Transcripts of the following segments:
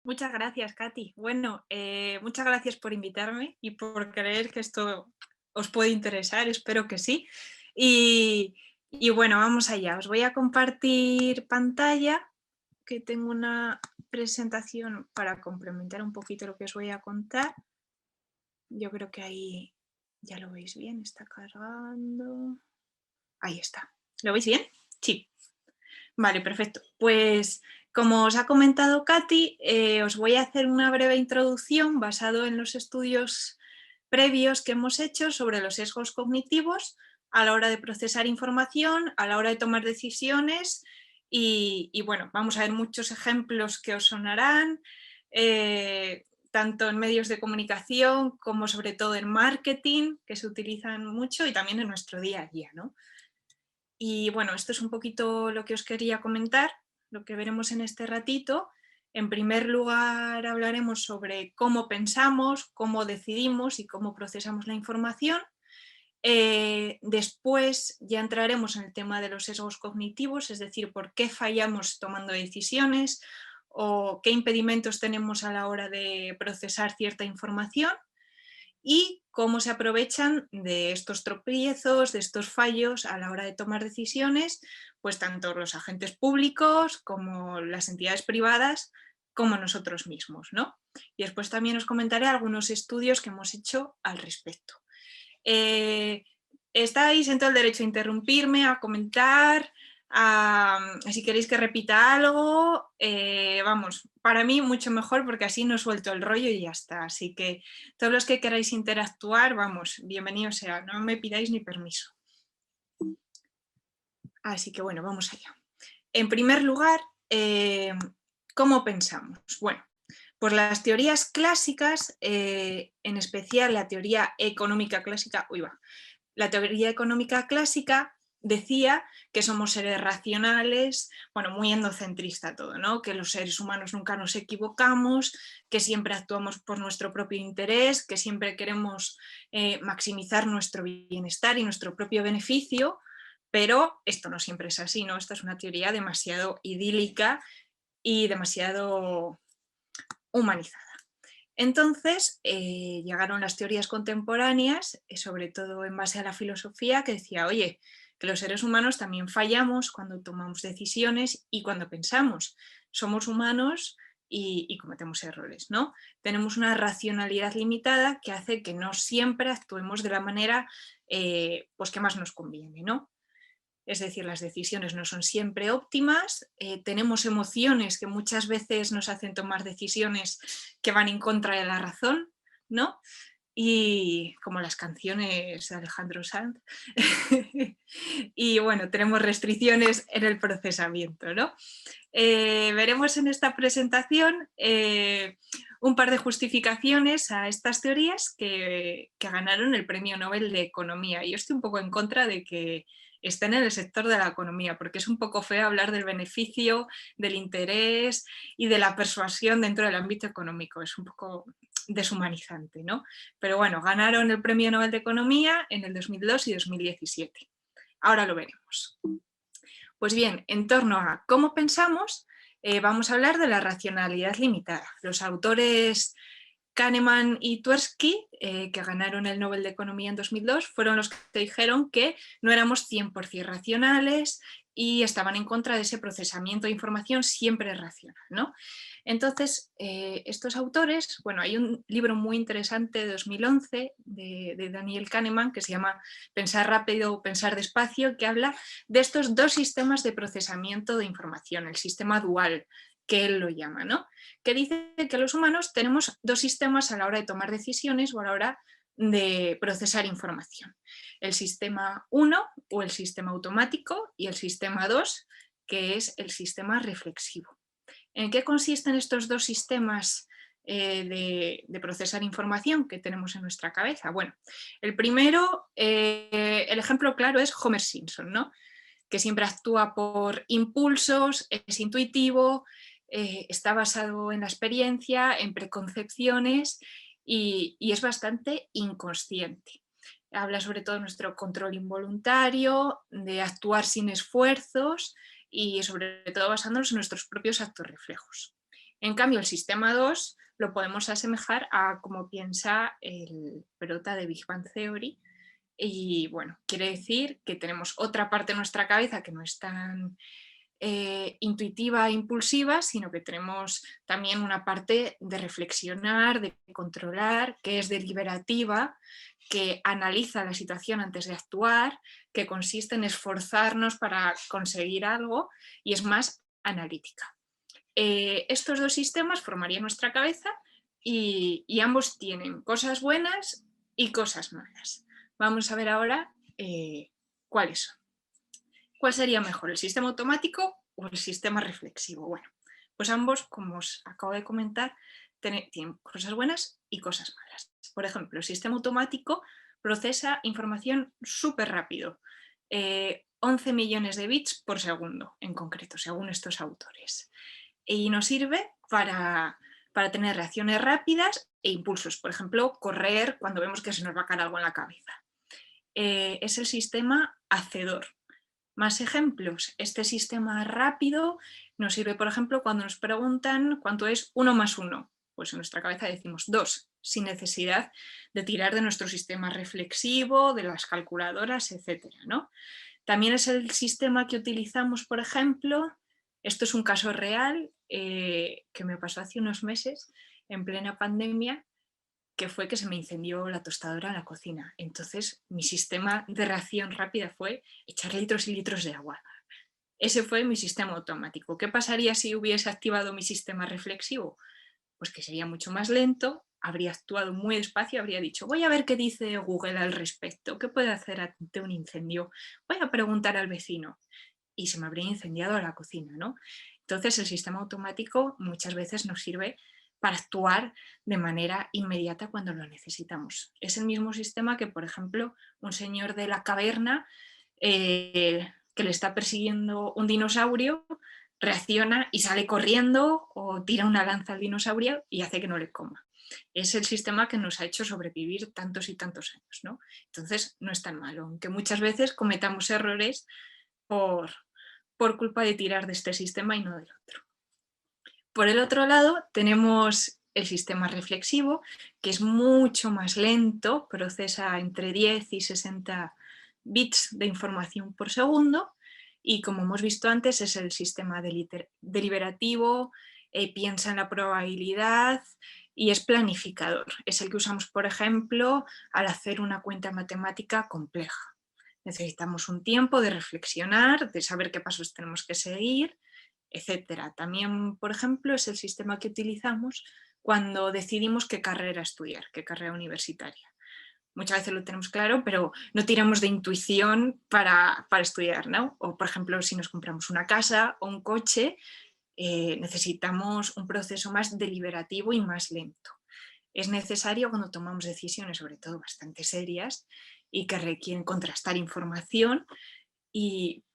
Muchas gracias, Katy. Bueno, muchas gracias por invitarme y por creer que esto os puede interesar, espero que sí. Y, y bueno, vamos allá. Os voy a compartir pantalla, que tengo una presentación para complementar un poquito lo que os voy a contar. Yo creo que ahí ya lo veis bien, está cargando. Ahí está. ¿Lo veis bien? Sí. Vale, perfecto. Pues como os ha comentado Katy, os voy a hacer una breve introducción basado en los estudios previos que hemos hecho sobre los sesgos cognitivos a la hora de procesar información, a la hora de tomar decisiones y bueno, vamos a ver muchos ejemplos que os sonarán, tanto en medios de comunicación como sobre todo en marketing, que se utilizan mucho y también en nuestro día a día, ¿no? Y bueno, esto es un poquito lo que os quería comentar, lo que veremos en este ratito. En primer lugar hablaremos sobre cómo pensamos, cómo decidimos y cómo procesamos la información. Después ya entraremos en el tema de los sesgos cognitivos, es decir, por qué fallamos tomando decisiones o qué impedimentos tenemos a la hora de procesar cierta información y cómo se aprovechan de estos tropiezos, de estos fallos a la hora de tomar decisiones, pues tanto los agentes públicos como las entidades privadas, como nosotros mismos, ¿no? Y después también os comentaré algunos estudios que hemos hecho al respecto. Estáis en todo el derecho a interrumpirme, a comentar, si queréis que repita algo, vamos, para mí mucho mejor porque así no suelto el rollo y ya está. Así que todos los que queráis interactuar, vamos, bienvenido sea, no me pidáis ni permiso. Así que bueno, vamos allá. En primer lugar, ¿cómo pensamos? Bueno, pues las teorías clásicas, en especial la teoría económica clásica, la teoría económica clásica decía que somos seres racionales, bueno, muy endocentrista todo, ¿no? Que los seres humanos nunca nos equivocamos, que siempre actuamos por nuestro propio interés, que siempre queremos maximizar nuestro bienestar y nuestro propio beneficio, pero esto no siempre es así, ¿no? Esta es una teoría demasiado idílica y demasiado humanizada. Entonces llegaron las teorías contemporáneas, sobre todo en base a la filosofía, que decía, oye, que los seres humanos también fallamos cuando tomamos decisiones y cuando pensamos. Somos humanos y cometemos errores, ¿no? Tenemos una racionalidad limitada que hace que no siempre actuemos de la manera pues que más nos conviene, ¿no? Es decir, las decisiones no son siempre óptimas, tenemos emociones que muchas veces nos hacen tomar decisiones que van en contra de la razón, ¿no? Y como las canciones de Alejandro Sanz. Y bueno, tenemos restricciones en el procesamiento, ¿no? Veremos en esta presentación un par de justificaciones a estas teorías que ganaron el Premio Nobel de Economía. Y yo estoy un poco en contra de que estén en el sector de la economía, porque es un poco feo hablar del beneficio, del interés y de la persuasión dentro del ámbito económico. Es un poco deshumanizante, ¿no? Pero bueno, ganaron el Premio Nobel de Economía en el 2002 y 2017. Ahora lo veremos. Pues bien, en torno a cómo pensamos, vamos a hablar de la racionalidad limitada. Los autores Kahneman y Tversky, que ganaron el Nobel de Economía en 2002, fueron los que dijeron que no éramos 100% racionales y estaban en contra de ese procesamiento de información siempre racional, ¿no? Entonces, estos autores, bueno, hay un libro muy interesante de 2011 de Daniel Kahneman que se llama Pensar rápido, pensar despacio, que habla de estos dos sistemas de procesamiento de información, el sistema dual, que él lo llama, ¿no? Que dice que los humanos tenemos dos sistemas a la hora de tomar decisiones o a la hora de procesar información. El sistema 1 o el sistema automático y el sistema 2, que es el sistema reflexivo. ¿En qué consisten estos dos sistemas de procesar información que tenemos en nuestra cabeza? Bueno, el primero, el ejemplo claro es Homer Simpson, ¿no? Que siempre actúa por impulsos, es intuitivo, está basado en la experiencia, en preconcepciones y es bastante inconsciente. Habla sobre todo de nuestro control involuntario, de actuar sin esfuerzos y sobre todo basándonos en nuestros propios actos reflejos. En cambio, el sistema 2 lo podemos asemejar a cómo piensa el Perota de Big Bang Theory. Y bueno, quiere decir que tenemos otra parte de nuestra cabeza que no es tan intuitiva e impulsiva, sino que tenemos también una parte de reflexionar, de controlar, que es deliberativa, que analiza la situación antes de actuar, que consiste en esforzarnos para conseguir algo y es más analítica. Estos dos sistemas formarían nuestra cabeza y ambos tienen cosas buenas y cosas malas. Vamos a ver ahora cuáles son. ¿Cuál sería mejor, el sistema automático o el sistema reflexivo? Bueno, pues ambos, como os acabo de comentar, tienen cosas buenas y cosas malas. Por ejemplo, el sistema automático procesa información súper rápido, 11 millones de bits por segundo en concreto, según estos autores. Y nos sirve para tener reacciones rápidas e impulsos, por ejemplo, correr cuando vemos que se nos va a caer algo en la cabeza. Es el sistema hacedor. Más ejemplos, este sistema rápido nos sirve, por ejemplo, cuando nos preguntan cuánto es 1 más 1. Pues en nuestra cabeza decimos 2, sin necesidad de tirar de nuestro sistema reflexivo, de las calculadoras, etc., ¿no? También es el sistema que utilizamos, por ejemplo, esto es un caso real que me pasó hace unos meses, en plena pandemia, que fue que se me incendió la tostadora en la cocina. Entonces mi sistema de reacción rápida fue echar litros y litros de agua. Ese fue mi sistema automático. ¿Qué pasaría si hubiese activado mi sistema reflexivo? Pues que sería mucho más lento, habría actuado muy despacio, habría dicho, voy a ver qué dice Google al respecto, qué puede hacer ante un incendio, voy a preguntar al vecino. Y se me habría incendiado la cocina, ¿no? Entonces el sistema automático muchas veces nos sirve para actuar de manera inmediata cuando lo necesitamos. Es el mismo sistema que, por ejemplo, un señor de la caverna que le está persiguiendo un dinosaurio, reacciona y sale corriendo o tira una lanza al dinosaurio y hace que no le coma. Es el sistema que nos ha hecho sobrevivir tantos y tantos años, ¿no? Entonces no es tan malo, aunque muchas veces cometamos errores por culpa de tirar de este sistema y no del otro. Por el otro lado tenemos el sistema reflexivo, que es mucho más lento, procesa entre 10 y 60 bits de información por segundo y, como hemos visto antes, es el sistema deliberativo, piensa en la probabilidad y es planificador. Es el que usamos, por ejemplo, al hacer una cuenta matemática compleja. Necesitamos un tiempo de reflexionar, de saber qué pasos tenemos que seguir, etcétera. También, por ejemplo, es el sistema que utilizamos cuando decidimos qué carrera estudiar, qué carrera universitaria. Muchas veces lo tenemos claro, pero no tiramos de intuición para estudiar, ¿no? O, por ejemplo, si nos compramos una casa o un coche, necesitamos un proceso más deliberativo y más lento. Es necesario cuando tomamos decisiones, sobre todo bastante serias, y que requieren contrastar información,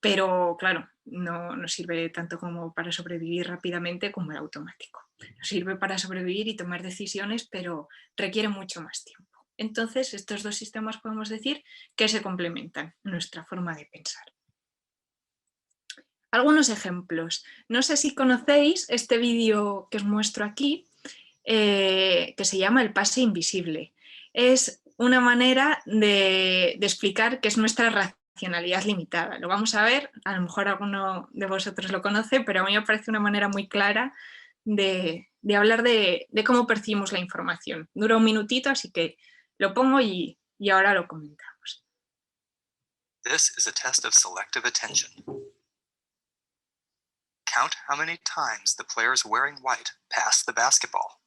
pero claro, no nos sirve tanto como para sobrevivir rápidamente como el automático. Nos sirve para sobrevivir y tomar decisiones, pero requiere mucho más tiempo. Entonces, estos dos sistemas podemos decir que se complementan en nuestra forma de pensar. Algunos ejemplos. No sé si conocéis este vídeo que os muestro aquí, que se llama El pase invisible. Es una manera de explicar qué es nuestra racionalidad limitada. Lo vamos a ver, a lo mejor alguno de vosotros lo conoce, pero a mí me parece una manera muy clara de hablar de cómo percibimos la información. Dura un minutito, así que lo pongo y ahora lo comentamos. This is a test of selective attention. Count how many times the players wearing white pass the basketball.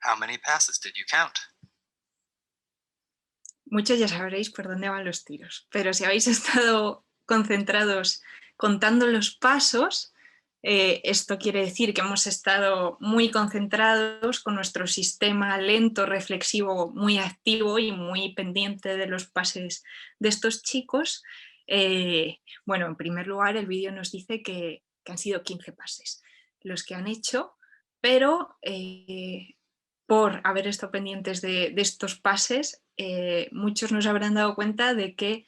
How many passes did you count? Muchos ya sabréis por dónde van los tiros, pero si habéis estado concentrados contando los pasos, Esto quiere decir que hemos estado muy concentrados con nuestro sistema lento, reflexivo, muy activo y muy pendiente de los pases de estos chicos. Bueno, en primer lugar, el vídeo nos dice que han sido 15 pases los que han hecho, pero por haber estado pendientes de estos pases, muchos nos habrán dado cuenta de que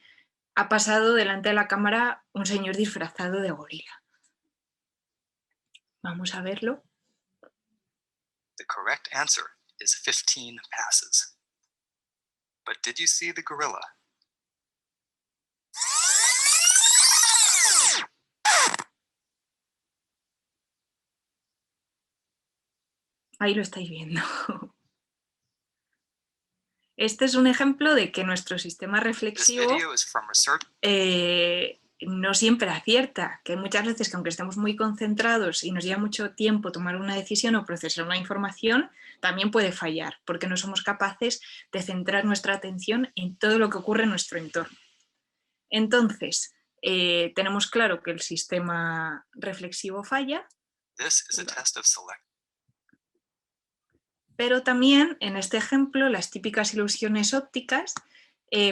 ha pasado delante de la cámara un señor disfrazado de gorila. Vamos a verlo. The correct answer is 15 passes. But did you see the gorilla? Ahí lo estáis viendo. Este es un ejemplo de que nuestro sistema This reflexivo video is from research. no siempre acierta, que muchas veces que aunque estemos muy concentrados y nos lleva mucho tiempo tomar una decisión o procesar una información, también puede fallar, porque no somos capaces de centrar nuestra atención en todo lo que ocurre en nuestro entorno. Entonces, tenemos claro que el sistema reflexivo falla, This is a test of select. pero también en este ejemplo, las típicas ilusiones ópticas,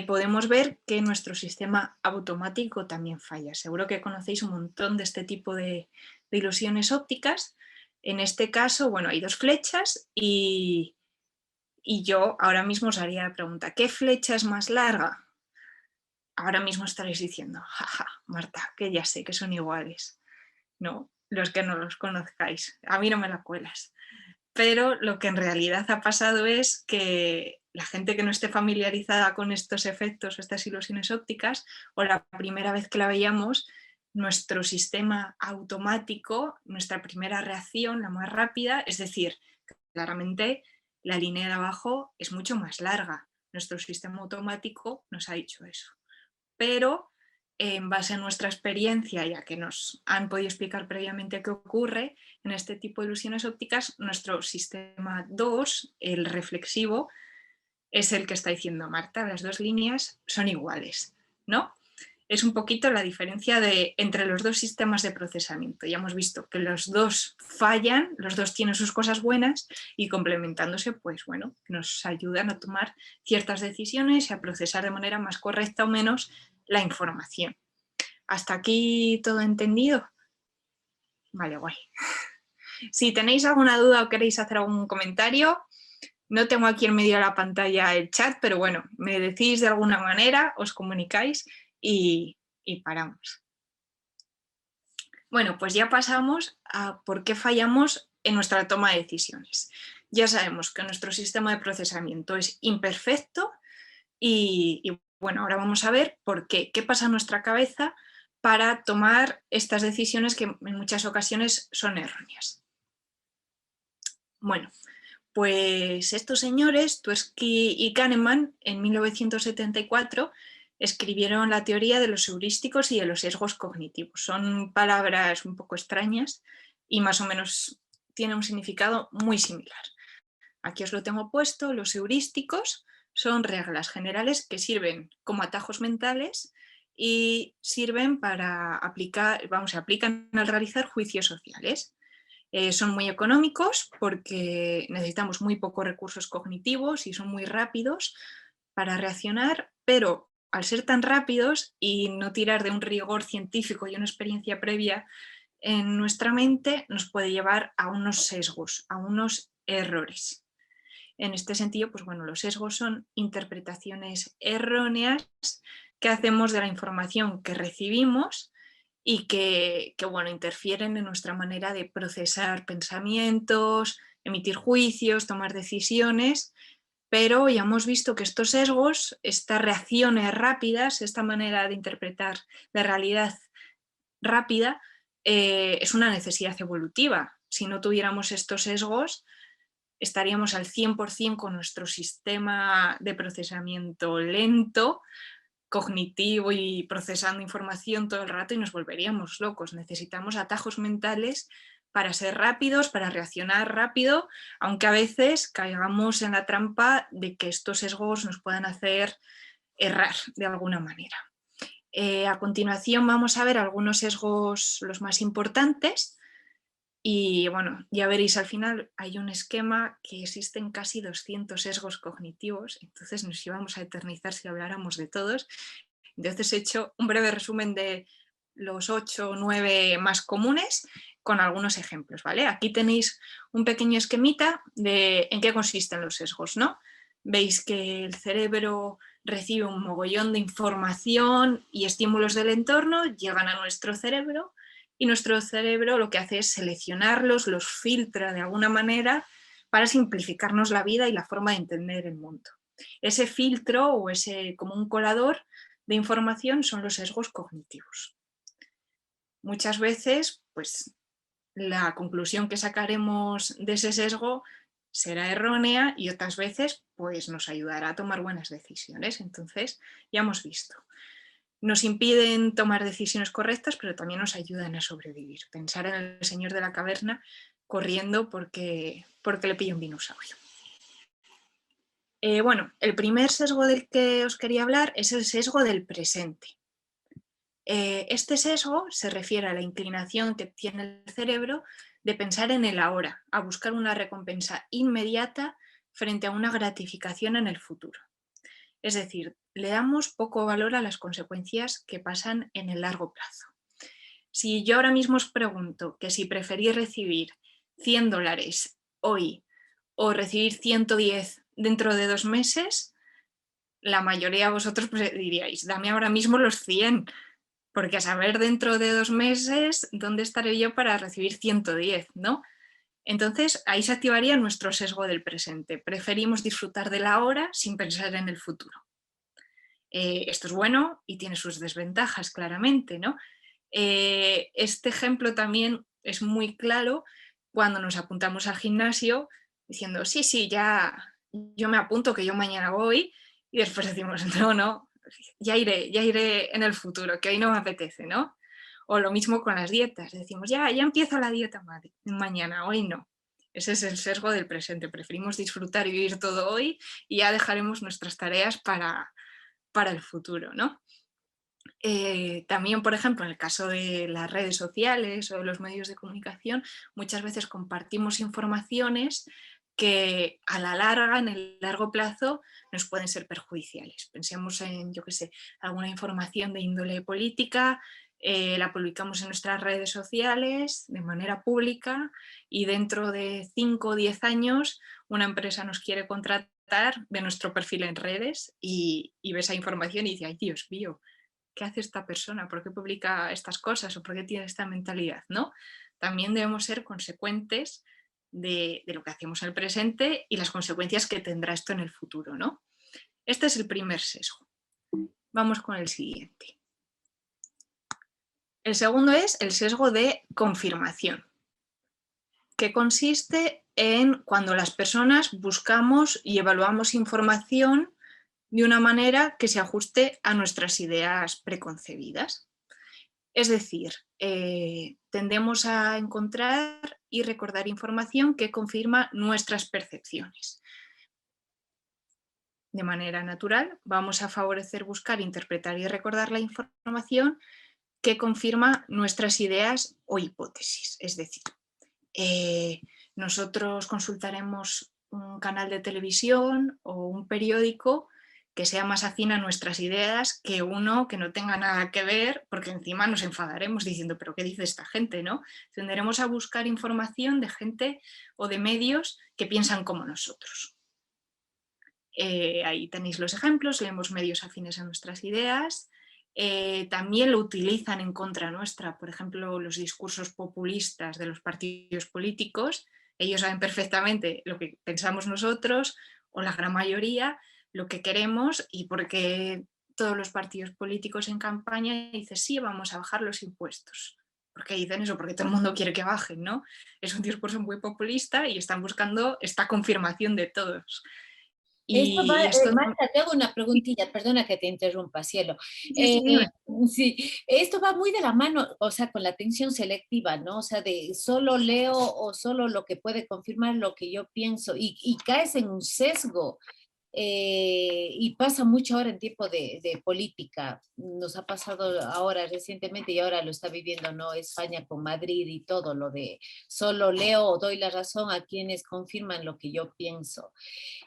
podemos ver que nuestro sistema automático también falla. Seguro que conocéis un montón de este tipo de ilusiones ópticas. En este caso, bueno, hay dos flechas y yo ahora mismo os haría la pregunta, ¿qué flecha es más larga? Ahora mismo estaréis diciendo, jaja, Marta, que ya sé que son iguales. No, los que no los conozcáis, a mí no me la cuelas. Pero lo que en realidad ha pasado es que la gente que no esté familiarizada con estos efectos o estas ilusiones ópticas, o la primera vez que la veíamos, nuestro sistema automático, nuestra primera reacción, la más rápida, es decir, claramente la línea de abajo es mucho más larga. Nuestro sistema automático nos ha dicho eso. Pero en base a nuestra experiencia, ya que nos han podido explicar previamente qué ocurre en este tipo de ilusiones ópticas, nuestro sistema 2, el reflexivo, es el que está diciendo Marta, las dos líneas son iguales, ¿no? Es un poquito la diferencia entre los dos sistemas de procesamiento. Ya hemos visto que los dos fallan, los dos tienen sus cosas buenas y complementándose, pues bueno, nos ayudan a tomar ciertas decisiones y a procesar de manera más correcta o menos la información. ¿Hasta aquí todo entendido? Vale, guay. Si tenéis alguna duda o queréis hacer algún comentario, no tengo aquí en medio de la pantalla el chat, pero bueno, me decís de alguna manera, os comunicáis y paramos. Bueno, pues ya pasamos a por qué fallamos en nuestra toma de decisiones. Ya sabemos que nuestro sistema de procesamiento es imperfecto y bueno, ahora vamos a ver por qué. ¿Qué pasa en nuestra cabeza para tomar estas decisiones que en muchas ocasiones son erróneas? Bueno, pues estos señores, Tversky y Kahneman, en 1974 escribieron la teoría de los heurísticos y de los sesgos cognitivos. Son palabras un poco extrañas y más o menos tienen un significado muy similar. Aquí os lo tengo puesto. Los heurísticos son reglas generales que sirven como atajos mentales y sirven para aplicar, se aplican al realizar juicios sociales. Son muy económicos porque necesitamos muy pocos recursos cognitivos y son muy rápidos para reaccionar, pero al ser tan rápidos y no tirar de un rigor científico y una experiencia previa en nuestra mente, nos puede llevar a unos sesgos, a unos errores. En este sentido, pues bueno, los sesgos son interpretaciones erróneas que hacemos de la información que recibimos y que bueno, interfieren en nuestra manera de procesar pensamientos, emitir juicios, tomar decisiones, pero ya hemos visto que estos sesgos, estas reacciones rápidas, esta manera de interpretar la realidad rápida, es una necesidad evolutiva. Si no tuviéramos estos sesgos, estaríamos al 100% con nuestro sistema de procesamiento lento, cognitivo y procesando información todo el rato y nos volveríamos locos. Necesitamos atajos mentales para ser rápidos, para reaccionar rápido, aunque a veces caigamos en la trampa de que estos sesgos nos puedan hacer errar de alguna manera. A continuación vamos a ver algunos sesgos, los más importantes. Y bueno, ya veréis al final hay un esquema que existen casi 200 sesgos cognitivos, entonces nos íbamos a eternizar si habláramos de todos. Entonces he hecho un breve resumen de los 8 o 9 más comunes con algunos ejemplos, ¿vale? Aquí tenéis un pequeño esquemita de en qué consisten los sesgos, ¿no? Veis que el cerebro recibe un mogollón de información y estímulos del entorno, llegan a nuestro cerebro y nuestro cerebro lo que hace es seleccionarlos, los filtra de alguna manera para simplificarnos la vida y la forma de entender el mundo. Ese filtro o ese como un colador de información son los sesgos cognitivos. Muchas veces, pues, la conclusión que sacaremos de ese sesgo será errónea y otras veces, pues, nos ayudará a tomar buenas decisiones. Entonces, ya hemos visto. Nos impiden tomar decisiones correctas, pero también nos ayudan a sobrevivir. Pensar en el señor de la caverna corriendo porque le pilla un dinosaurio. Bueno, el primer sesgo del que os quería hablar es el sesgo del presente. Este sesgo se refiere a la inclinación que tiene el cerebro de pensar en el ahora, a buscar una recompensa inmediata frente a una gratificación en el futuro. Es decir, le damos poco valor a las consecuencias que pasan en el largo plazo. Si yo ahora mismo os pregunto que si preferís recibir $100 hoy o recibir 110 dentro de 2 meses, la mayoría de vosotros diríais, dame ahora mismo los 100, porque a saber dentro de 2 meses dónde estaré yo para recibir 110, ¿no? Entonces ahí se activaría nuestro sesgo del presente. Preferimos disfrutar de la hora sin pensar en el futuro. Esto es bueno y tiene sus desventajas, claramente, ¿no? Este ejemplo también es muy claro cuando nos apuntamos al gimnasio diciendo, sí, sí, ya yo me apunto que yo mañana voy, y después decimos, no, ya iré en el futuro, que hoy no me apetece, ¿no? O lo mismo con las dietas, decimos, ya empiezo la dieta mañana, hoy no. Ese es el sesgo del presente, preferimos disfrutar y vivir todo hoy y ya dejaremos nuestras tareas para el futuro, ¿no? También, por ejemplo, en el caso de las redes sociales o de los medios de comunicación, muchas veces compartimos informaciones que a la larga, en el largo plazo, nos pueden ser perjudiciales. Pensemos en, yo qué sé, alguna información de índole política, la publicamos en nuestras redes sociales de manera pública y dentro de 5 o 10 años una empresa nos quiere contratar de nuestro perfil en redes y ve esa información y dice, ay, Dios mío, ¿qué hace esta persona? ¿Por qué publica estas cosas? ¿O por qué tiene esta mentalidad? ¿No? También debemos ser consecuentes de lo que hacemos en el presente y las consecuencias que tendrá esto en el futuro, ¿no? Este es el primer sesgo. Vamos con el siguiente. El segundo es el sesgo de confirmación, que consiste en cuando las personas buscamos y evaluamos información de una manera que se ajuste a nuestras ideas preconcebidas. Es decir, tendemos a encontrar y recordar información que confirma nuestras percepciones. De manera natural, vamos a favorecer buscar, interpretar y recordar la información que confirma nuestras ideas o hipótesis. Es decir, nosotros consultaremos un canal de televisión o un periódico que sea más afín a nuestras ideas que uno que no tenga nada que ver, porque encima nos enfadaremos diciendo, pero ¿qué dice esta gente? ¿No? Tenderemos a buscar información de gente o de medios que piensan como nosotros. Ahí tenéis los ejemplos, leemos medios afines a nuestras ideas, también lo utilizan en contra nuestra, por ejemplo, los discursos populistas de los partidos políticos, ellos saben perfectamente lo que pensamos nosotros, o la gran mayoría, lo que queremos, y porque todos los partidos políticos en campaña dicen, sí, vamos a bajar los impuestos. ¿Por qué dicen eso? Porque todo el mundo quiere que bajen, ¿no? Es un discurso muy populista y están buscando esta confirmación de todos. Esto va, Y esto... Marta, te hago una preguntilla, perdona que te interrumpa, cielo. Sí, dime. Sí, esto va muy de la mano, o sea, con la atención selectiva, ¿no? O sea, de solo leo o solo lo que puede confirmar lo que yo pienso y caes en un sesgo Y pasa mucho ahora en tiempo de política. Nos ha pasado ahora recientemente y ahora lo está viviendo, ¿no? España con Madrid y todo lo de solo leo o doy la razón a quienes confirman lo que yo pienso.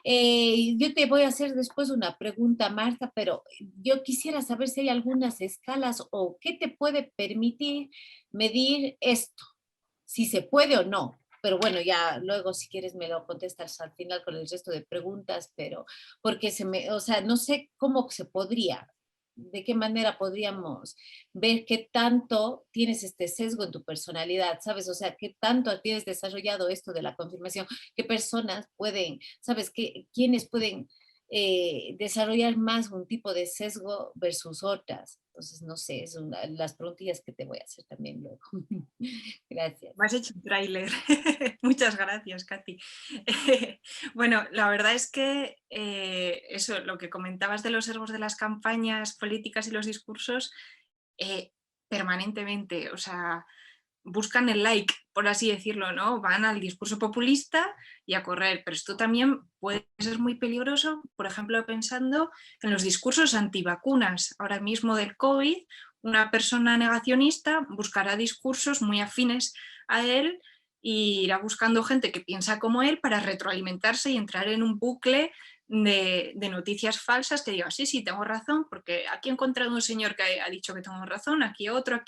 Yo te voy a hacer después una pregunta, Marta, pero yo quisiera saber si hay algunas escalas o qué te puede permitir medir esto, si se puede o no. Pero bueno, ya luego si quieres me lo contestas al final con el resto de preguntas, pero porque o sea, no sé cómo se podría, de qué manera podríamos ver qué tanto tienes este sesgo en tu personalidad, ¿sabes? O sea, qué tanto tienes desarrollado esto de la confirmación, qué personas pueden, ¿sabes? ¿Quiénes pueden desarrollar más un tipo de sesgo versus otras? Entonces, no sé, las preguntillas que te voy a hacer también luego. Gracias. Me has hecho un tráiler. Muchas gracias, Katy. Bueno, la verdad es que eso, lo que comentabas de los sesgos de las campañas políticas y los discursos, permanentemente, o sea, buscan el like, por así decirlo, ¿no? Van al discurso populista y a correr, pero esto también puede ser muy peligroso, por ejemplo, pensando en los discursos antivacunas, ahora mismo del COVID, una persona negacionista buscará discursos muy afines a él y irá buscando gente que piensa como él para retroalimentarse y entrar en un bucle de noticias falsas que diga, sí, sí, tengo razón, porque aquí he encontrado un señor que ha dicho que tengo razón, aquí otro,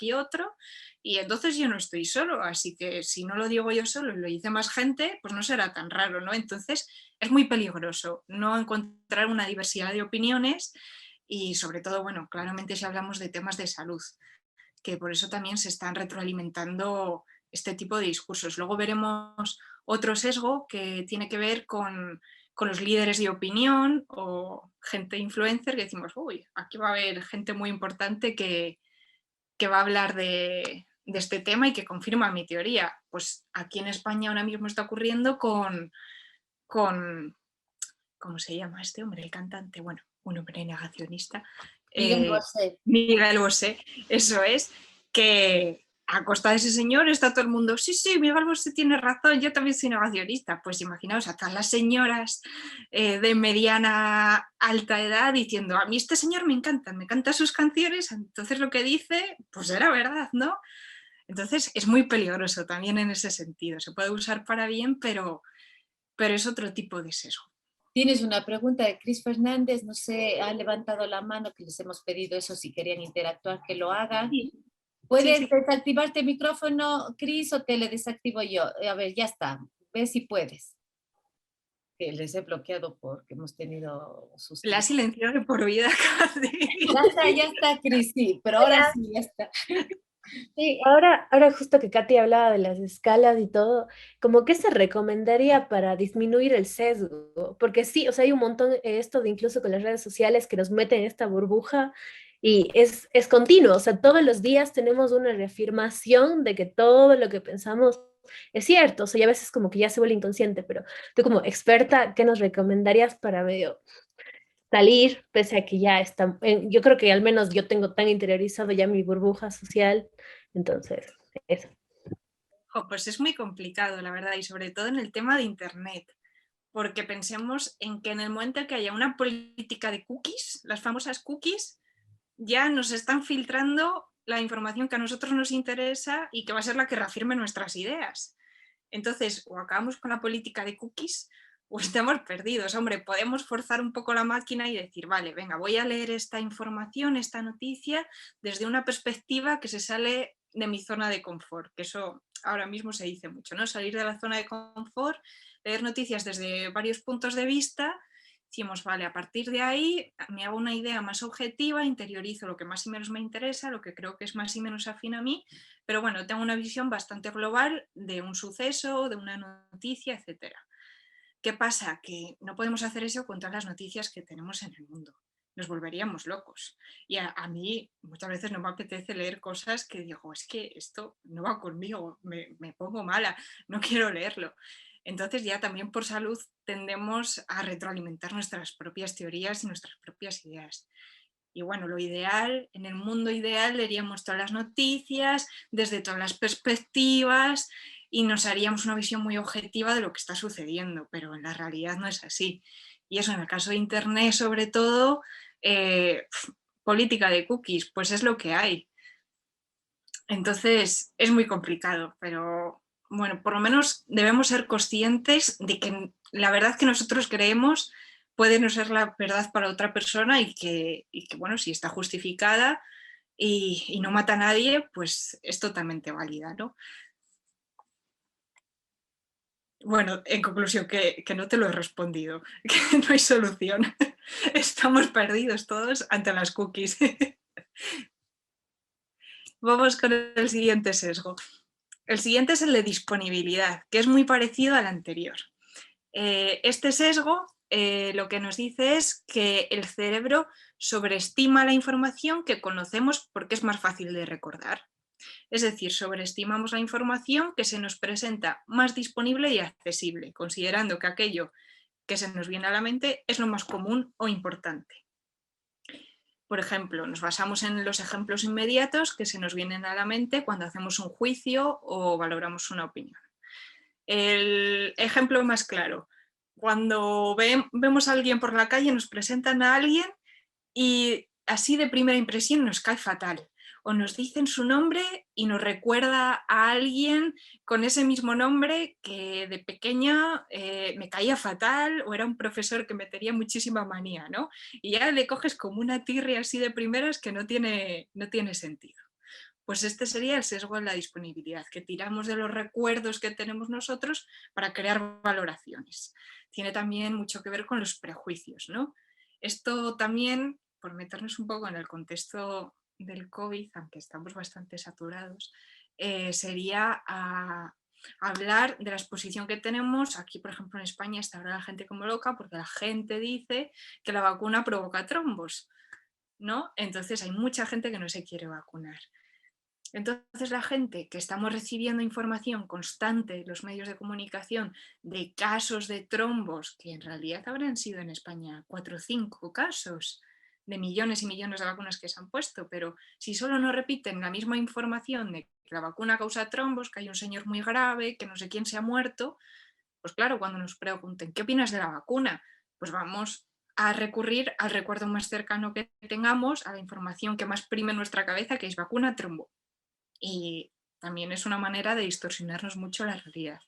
y entonces yo no estoy solo, así que si no lo digo yo solo y lo dice más gente, pues no será tan raro, ¿no? Entonces es muy peligroso no encontrar una diversidad de opiniones y sobre todo, bueno, claramente si hablamos de temas de salud, que por eso también se están retroalimentando este tipo de discursos. Luego veremos otro sesgo que tiene que ver con los líderes de opinión o gente influencer que decimos, uy, aquí va a haber gente muy importante que va a hablar de este tema y que confirma mi teoría. Pues aquí en España ahora mismo está ocurriendo con ¿cómo se llama este hombre? El cantante, bueno, un hombre negacionista, Miguel Bosé. Miguel Bosé, eso es, que a costa de ese señor está todo el mundo, sí, sí, Miguel Bosé tiene razón, yo también soy negacionista. Pues imaginaos a todas las señoras de mediana alta edad diciendo, a mí este señor me encantan sus canciones, entonces lo que dice, pues era verdad, ¿no? Entonces es muy peligroso también en ese sentido, se puede usar para bien, pero es otro tipo de sesgo. Tienes una pregunta de Cris Fernández, no sé, ha levantado la mano que les hemos pedido eso, si querían interactuar, que lo hagan. Sí, sí, ¿Puedes sí. desactivarte el micrófono, Cris, o te le desactivo yo? A ver, ya está, ve si puedes. Que les he bloqueado porque hemos tenido sus... La ha silenciado de por vida casi. Ya está, Cris, sí, pero ahora Hola. sí, ya está. Sí, ahora justo que Katy hablaba de las escalas y todo, como que se recomendaría para disminuir el sesgo, porque sí, o sea, hay un montón esto de incluso con las redes sociales que nos meten en esta burbuja y es continuo, o sea, todos los días tenemos una reafirmación de que todo lo que pensamos es cierto, o sea, y a veces como que ya se vuelve inconsciente, pero tú como experta, ¿qué nos recomendarías para medio salir, pese a que ya está, yo creo que al menos yo tengo tan interiorizado ya mi burbuja social, entonces, eso. Pues es muy complicado, la verdad, y sobre todo en el tema de Internet, porque pensemos en que en el momento en que haya una política de cookies, las famosas cookies, ya nos están filtrando la información que a nosotros nos interesa y que va a ser la que reafirme nuestras ideas. Entonces, o acabamos con la política de cookies o estamos perdidos. Hombre, podemos forzar un poco la máquina y decir, vale, venga, voy a leer esta información, esta noticia, desde una perspectiva que se sale de mi zona de confort, que eso ahora mismo se dice mucho, ¿no? Salir de la zona de confort, leer noticias desde varios puntos de vista. Decimos, vale, a partir de ahí me hago una idea más objetiva, interiorizo lo que más y menos me interesa, lo que creo que es más y menos afín a mí, pero bueno, tengo una visión bastante global de un suceso, de una noticia, etc. ¿Qué pasa? Que no podemos hacer eso con todas las noticias que tenemos en el mundo. Nos volveríamos locos. Y a mí muchas veces no me apetece leer cosas que digo, es que esto no va conmigo, me pongo mala, no quiero leerlo. Entonces ya también por salud tendemos a retroalimentar nuestras propias teorías y nuestras propias ideas. Y bueno, lo ideal, en el mundo ideal leeríamos todas las noticias desde todas las perspectivas, y nos haríamos una visión muy objetiva de lo que está sucediendo, pero en la realidad no es así. Y eso, en el caso de Internet, sobre todo, política de cookies, pues es lo que hay. Entonces es muy complicado, pero bueno, por lo menos debemos ser conscientes de que la verdad que nosotros creemos puede no ser la verdad para otra persona y que bueno, si está justificada y no mata a nadie, pues es totalmente válida, ¿no? Bueno, en conclusión, que no te lo he respondido, que no hay solución. Estamos perdidos todos ante las cookies. Vamos con el siguiente sesgo. El siguiente es el de disponibilidad, que es muy parecido al anterior. Este sesgo lo que nos dice es que el cerebro sobreestima la información que conocemos porque es más fácil de recordar. Es decir, sobreestimamos la información que se nos presenta más disponible y accesible, considerando que aquello que se nos viene a la mente es lo más común o importante. Por ejemplo, nos basamos en los ejemplos inmediatos que se nos vienen a la mente cuando hacemos un juicio o valoramos una opinión. El ejemplo más claro, cuando vemos a alguien por la calle, nos presentan a alguien y así de primera impresión nos cae fatal. O nos dicen su nombre y nos recuerda a alguien con ese mismo nombre que de pequeña me caía fatal o era un profesor que me tenía muchísima manía, ¿no? Y ya le coges como una tirria así de primeras que no tiene sentido. Pues este sería el sesgo en la disponibilidad, que tiramos de los recuerdos que tenemos nosotros para crear valoraciones. Tiene también mucho que ver con los prejuicios, ¿no? Esto también, por meternos un poco en el contexto del COVID, aunque estamos bastante saturados, sería hablar de la exposición que tenemos. Aquí, por ejemplo, en España está ahora la gente como loca porque la gente dice que la vacuna provoca trombos, ¿no? Entonces hay mucha gente que no se quiere vacunar. Entonces la gente que estamos recibiendo información constante en los medios de comunicación de casos de trombos, que en realidad habrán sido en España 4 o 5 casos de millones y millones de vacunas que se han puesto, pero si solo nos repiten la misma información de que la vacuna causa trombos, que hay un señor muy grave, que no sé quién se ha muerto, pues claro, cuando nos pregunten ¿qué opinas de la vacuna? Pues vamos a recurrir al recuerdo más cercano que tengamos, a la información que más prime en nuestra cabeza, que es vacuna trombo. Y también es una manera de distorsionarnos mucho la realidad.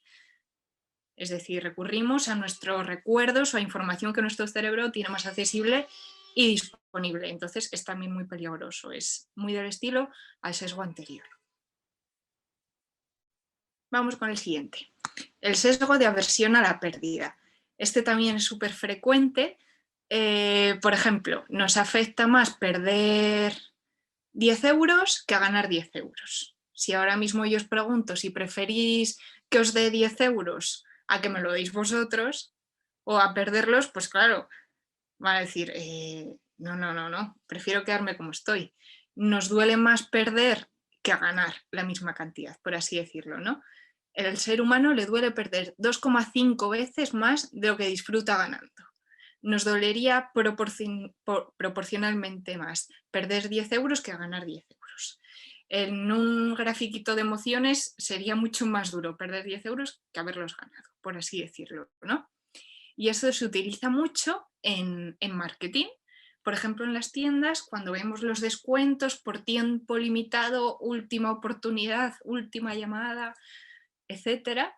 Es decir, recurrimos a nuestros recuerdos o a información que nuestro cerebro tiene más accesible y disponible. Entonces es también muy peligroso, es muy del estilo al sesgo anterior. Vamos con el siguiente. El sesgo de aversión a la pérdida. Este también es súper frecuente. Por ejemplo, nos afecta más perder 10 euros que a ganar 10 euros. Si ahora mismo yo os pregunto si preferís que os dé 10 euros a que me lo deis vosotros o a perderlos, pues claro, van a decir, no, prefiero quedarme como estoy. Nos duele más perder que a ganar la misma cantidad, por así decirlo, ¿no? El ser humano le duele perder 2,5 veces más de lo que disfruta ganando. Nos dolería proporcionalmente más perder 10 euros que ganar 10 euros. En un grafiquito de emociones sería mucho más duro perder 10 euros que haberlos ganado, por así decirlo, ¿no? Y eso se utiliza mucho en marketing. Por ejemplo, en las tiendas, cuando vemos los descuentos por tiempo limitado, última oportunidad, última llamada, etcétera,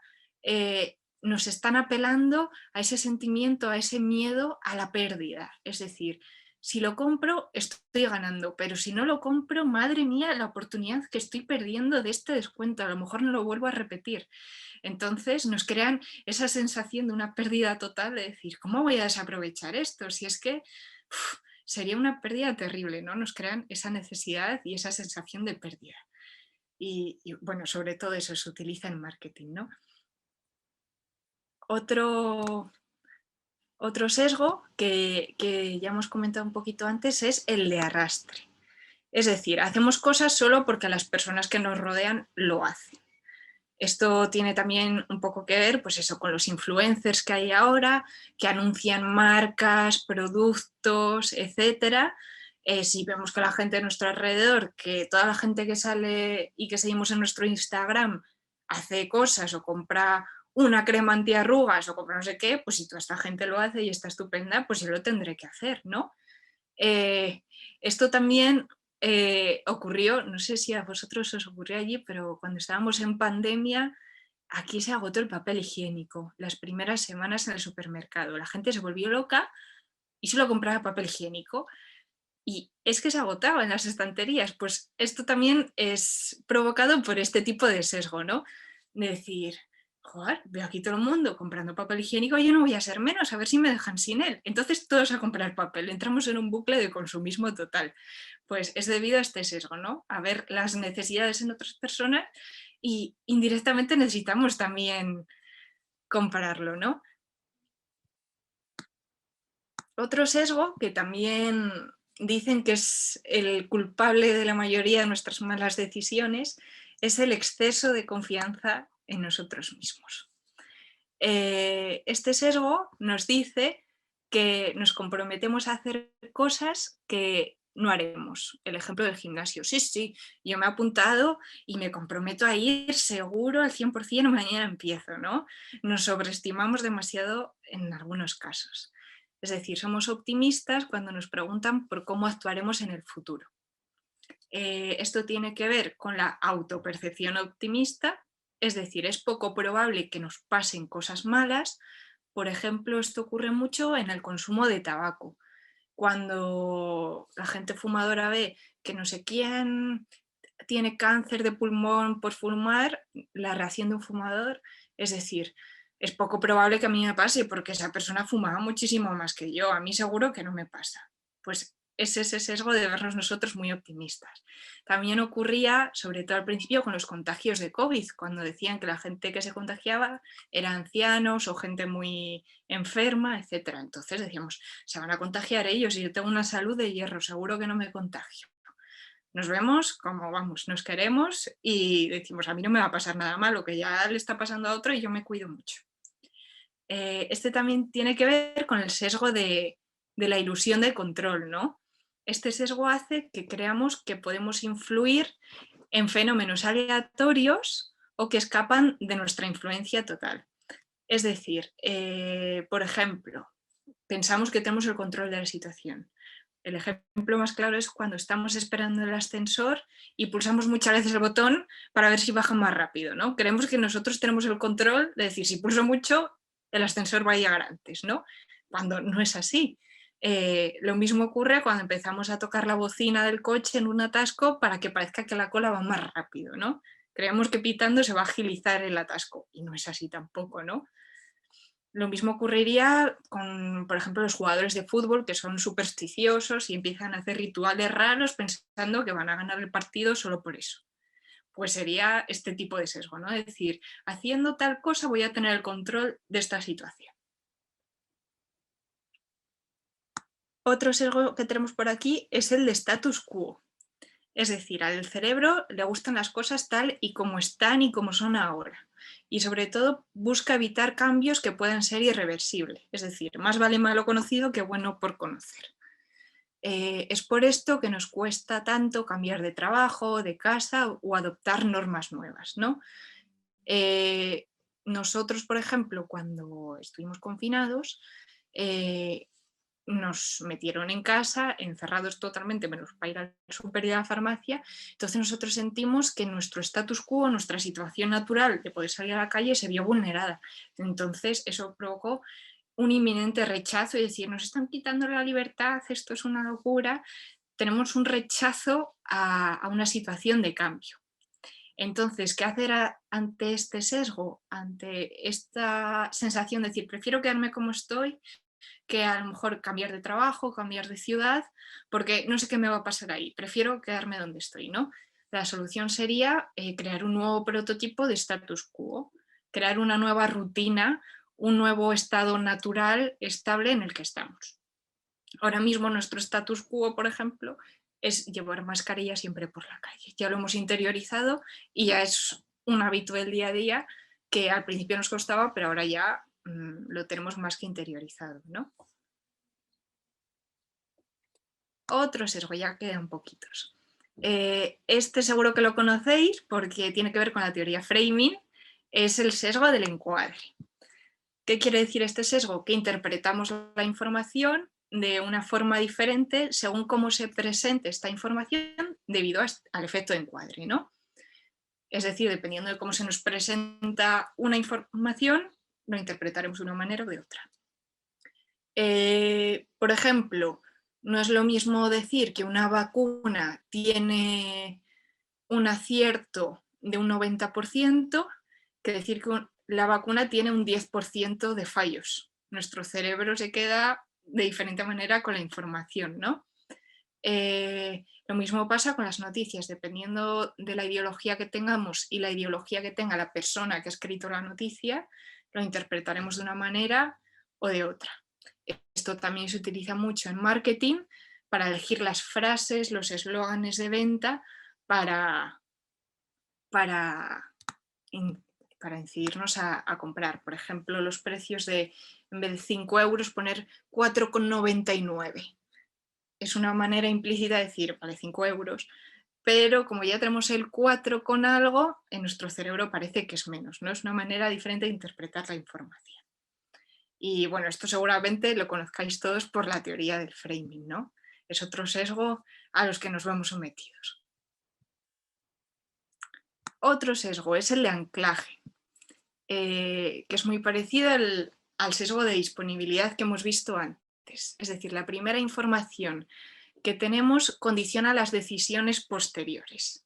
nos están apelando a ese sentimiento, a ese miedo a la pérdida. Es decir, si lo compro, estoy ganando, pero si no lo compro, madre mía, la oportunidad que estoy perdiendo de este descuento, a lo mejor no lo vuelvo a repetir. Entonces nos crean esa sensación de una pérdida total de decir, ¿cómo voy a desaprovechar esto? Si es que sería una pérdida terrible, ¿no? Nos crean esa necesidad y esa sensación de pérdida. Y bueno, sobre todo eso se utiliza en marketing, ¿no? Otro sesgo que ya hemos comentado un poquito antes es el de arrastre. Es decir, hacemos cosas solo porque las personas que nos rodean lo hacen. Esto tiene también un poco que ver, pues eso, con los influencers que hay ahora, que anuncian marcas, productos, etcétera. Si vemos que la gente de nuestro alrededor, que toda la gente que sale y que seguimos en nuestro Instagram hace cosas o compra una crema antiarrugas o compra no sé qué, pues si toda esta gente lo hace y está estupenda, pues yo lo tendré que hacer, ¿no? Esto también ocurrió, no sé si a vosotros os ocurrió allí, pero cuando estábamos en pandemia, aquí se agotó el papel higiénico las primeras semanas en el supermercado. La gente se volvió loca y solo compraba papel higiénico. Y es que se agotaba en las estanterías. Pues esto también es provocado por este tipo de sesgo, ¿no? De decir, joder, veo aquí todo el mundo comprando papel higiénico, yo no voy a ser menos, a ver si me dejan sin él. Entonces todos a comprar papel, entramos en un bucle de consumismo total. Pues es debido a este sesgo, ¿no? A ver las necesidades en otras personas y indirectamente necesitamos también comprarlo, ¿no? Otro sesgo que también dicen que es el culpable de la mayoría de nuestras malas decisiones es el exceso de confianza en nosotros mismos. Este sesgo nos dice que nos comprometemos a hacer cosas que no haremos. El ejemplo del gimnasio. Sí, sí, yo me he apuntado y me comprometo a ir seguro al 100%, mañana empiezo, ¿no? Nos sobreestimamos demasiado en algunos casos. Es decir, somos optimistas cuando nos preguntan por cómo actuaremos en el futuro. Esto tiene que ver con la autopercepción optimista, es decir, es poco probable que nos pasen cosas malas. Por ejemplo, esto ocurre mucho en el consumo de tabaco. Cuando la gente fumadora ve que no sé quién tiene cáncer de pulmón por fumar, la reacción de un fumador es decir, es poco probable que a mí me pase porque esa persona fumaba muchísimo más que yo, a mí seguro que no me pasa. Pues es ese sesgo de vernos nosotros muy optimistas. También ocurría, sobre todo al principio, con los contagios de COVID, cuando decían que la gente que se contagiaba era ancianos o gente muy enferma, etc. Entonces decíamos, se van a contagiar ellos y yo tengo una salud de hierro, seguro que no me contagio. Nos vemos como vamos, nos queremos y decimos, a mí no me va a pasar nada malo, que ya le está pasando a otro y yo me cuido mucho. Este también tiene que ver con el sesgo de la ilusión de control, ¿no? Este sesgo hace que creamos que podemos influir en fenómenos aleatorios o que escapan de nuestra influencia total. Es decir, por ejemplo, pensamos que tenemos el control de la situación. El ejemplo más claro es cuando estamos esperando el ascensor y pulsamos muchas veces el botón para ver si baja más rápido, ¿no? Creemos que nosotros tenemos el control de decir, si pulso mucho, el ascensor va a llegar antes, ¿no? Cuando no es así. Lo mismo ocurre cuando empezamos a tocar la bocina del coche en un atasco para que parezca que la cola va más rápido, ¿no? Creemos que pitando se va a agilizar el atasco y no es así tampoco, ¿no? Lo mismo ocurriría con, por ejemplo, los jugadores de fútbol que son supersticiosos y empiezan a hacer rituales raros pensando que van a ganar el partido solo por eso. Pues sería este tipo de sesgo, ¿no? Es decir, haciendo tal cosa voy a tener el control de esta situación. Otro sesgo que tenemos por aquí es el de status quo. Es decir, al cerebro le gustan las cosas tal y como están y como son ahora. Y sobre todo busca evitar cambios que puedan ser irreversibles. Es decir, más vale malo conocido que bueno por conocer. Es por esto que nos cuesta tanto cambiar de trabajo, de casa o adoptar normas nuevas, ¿no? Nosotros, por ejemplo, cuando estuvimos confinados, nos metieron en casa, encerrados totalmente, menos para ir al súper y a la farmacia. Entonces nosotros sentimos que nuestro status quo, nuestra situación natural de poder salir a la calle se vio vulnerada. Entonces eso provocó un inminente rechazo y decir, nos están quitando la libertad, esto es una locura. Tenemos un rechazo a una situación de cambio. Entonces, ¿qué hacer ante este sesgo? Ante esta sensación de decir, prefiero quedarme como estoy, que a lo mejor cambiar de trabajo, cambiar de ciudad, porque no sé qué me va a pasar ahí, prefiero quedarme donde estoy, ¿no? La solución sería crear un nuevo prototipo de status quo, crear una nueva rutina, un nuevo estado natural, estable en el que estamos. Ahora mismo nuestro status quo, por ejemplo, es llevar mascarilla siempre por la calle. Ya lo hemos interiorizado y ya es un hábito del día a día que al principio nos costaba, pero ahora ya lo tenemos más que interiorizado, ¿no? Otro sesgo, ya quedan poquitos. Este seguro que lo conocéis porque tiene que ver con la teoría framing, es el sesgo del encuadre. ¿Qué quiere decir este sesgo? Que interpretamos la información de una forma diferente según cómo se presente esta información debido al efecto de encuadre, ¿no? Es decir, dependiendo de cómo se nos presenta una información, lo interpretaremos de una manera o de otra. Por ejemplo, no es lo mismo decir que una vacuna tiene un acierto de un 90% que decir que la vacuna tiene un 10% de fallos. Nuestro cerebro se queda de diferente manera con la información, ¿no? Lo mismo pasa con las noticias, dependiendo de la ideología que tengamos y la ideología que tenga la persona que ha escrito la noticia, lo interpretaremos de una manera o de otra. Esto también se utiliza mucho en marketing para elegir las frases, los eslóganes de venta para incidirnos a comprar. Por ejemplo, los precios de, en vez de 5 euros, poner 4,99. Es una manera implícita de decir, vale, 5 euros, pero como ya tenemos el 4 con algo, en nuestro cerebro parece que es menos, ¿no? Es una manera diferente de interpretar la información. Y bueno, esto seguramente lo conozcáis todos por la teoría del framing, ¿no? Es otro sesgo a los que nos vemos sometidos. Otro sesgo es el de anclaje, que es muy parecido al sesgo de disponibilidad que hemos visto antes. Es decir, la primera información que tenemos condiciona las decisiones posteriores.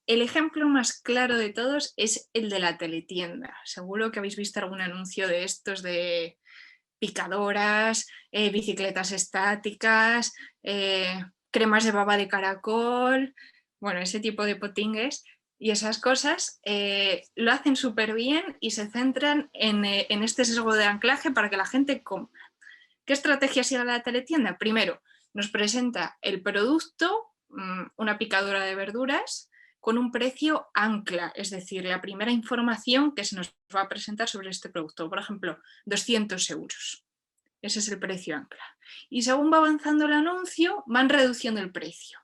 El ejemplo más claro de todos es el de la teletienda. Seguro que habéis visto algún anuncio de estos de picadoras, bicicletas estáticas, cremas de baba de caracol, bueno, ese tipo de potingues. Y esas cosas lo hacen súper bien y se centran en este sesgo de anclaje para que la gente compre. ¿Qué estrategia sigue la teletienda? Primero, nos presenta el producto, una picadora de verduras, con un precio ancla, es decir, la primera información que se nos va a presentar sobre este producto. Por ejemplo, 200 euros. Ese es el precio ancla. Y según va avanzando el anuncio, van reduciendo el precio.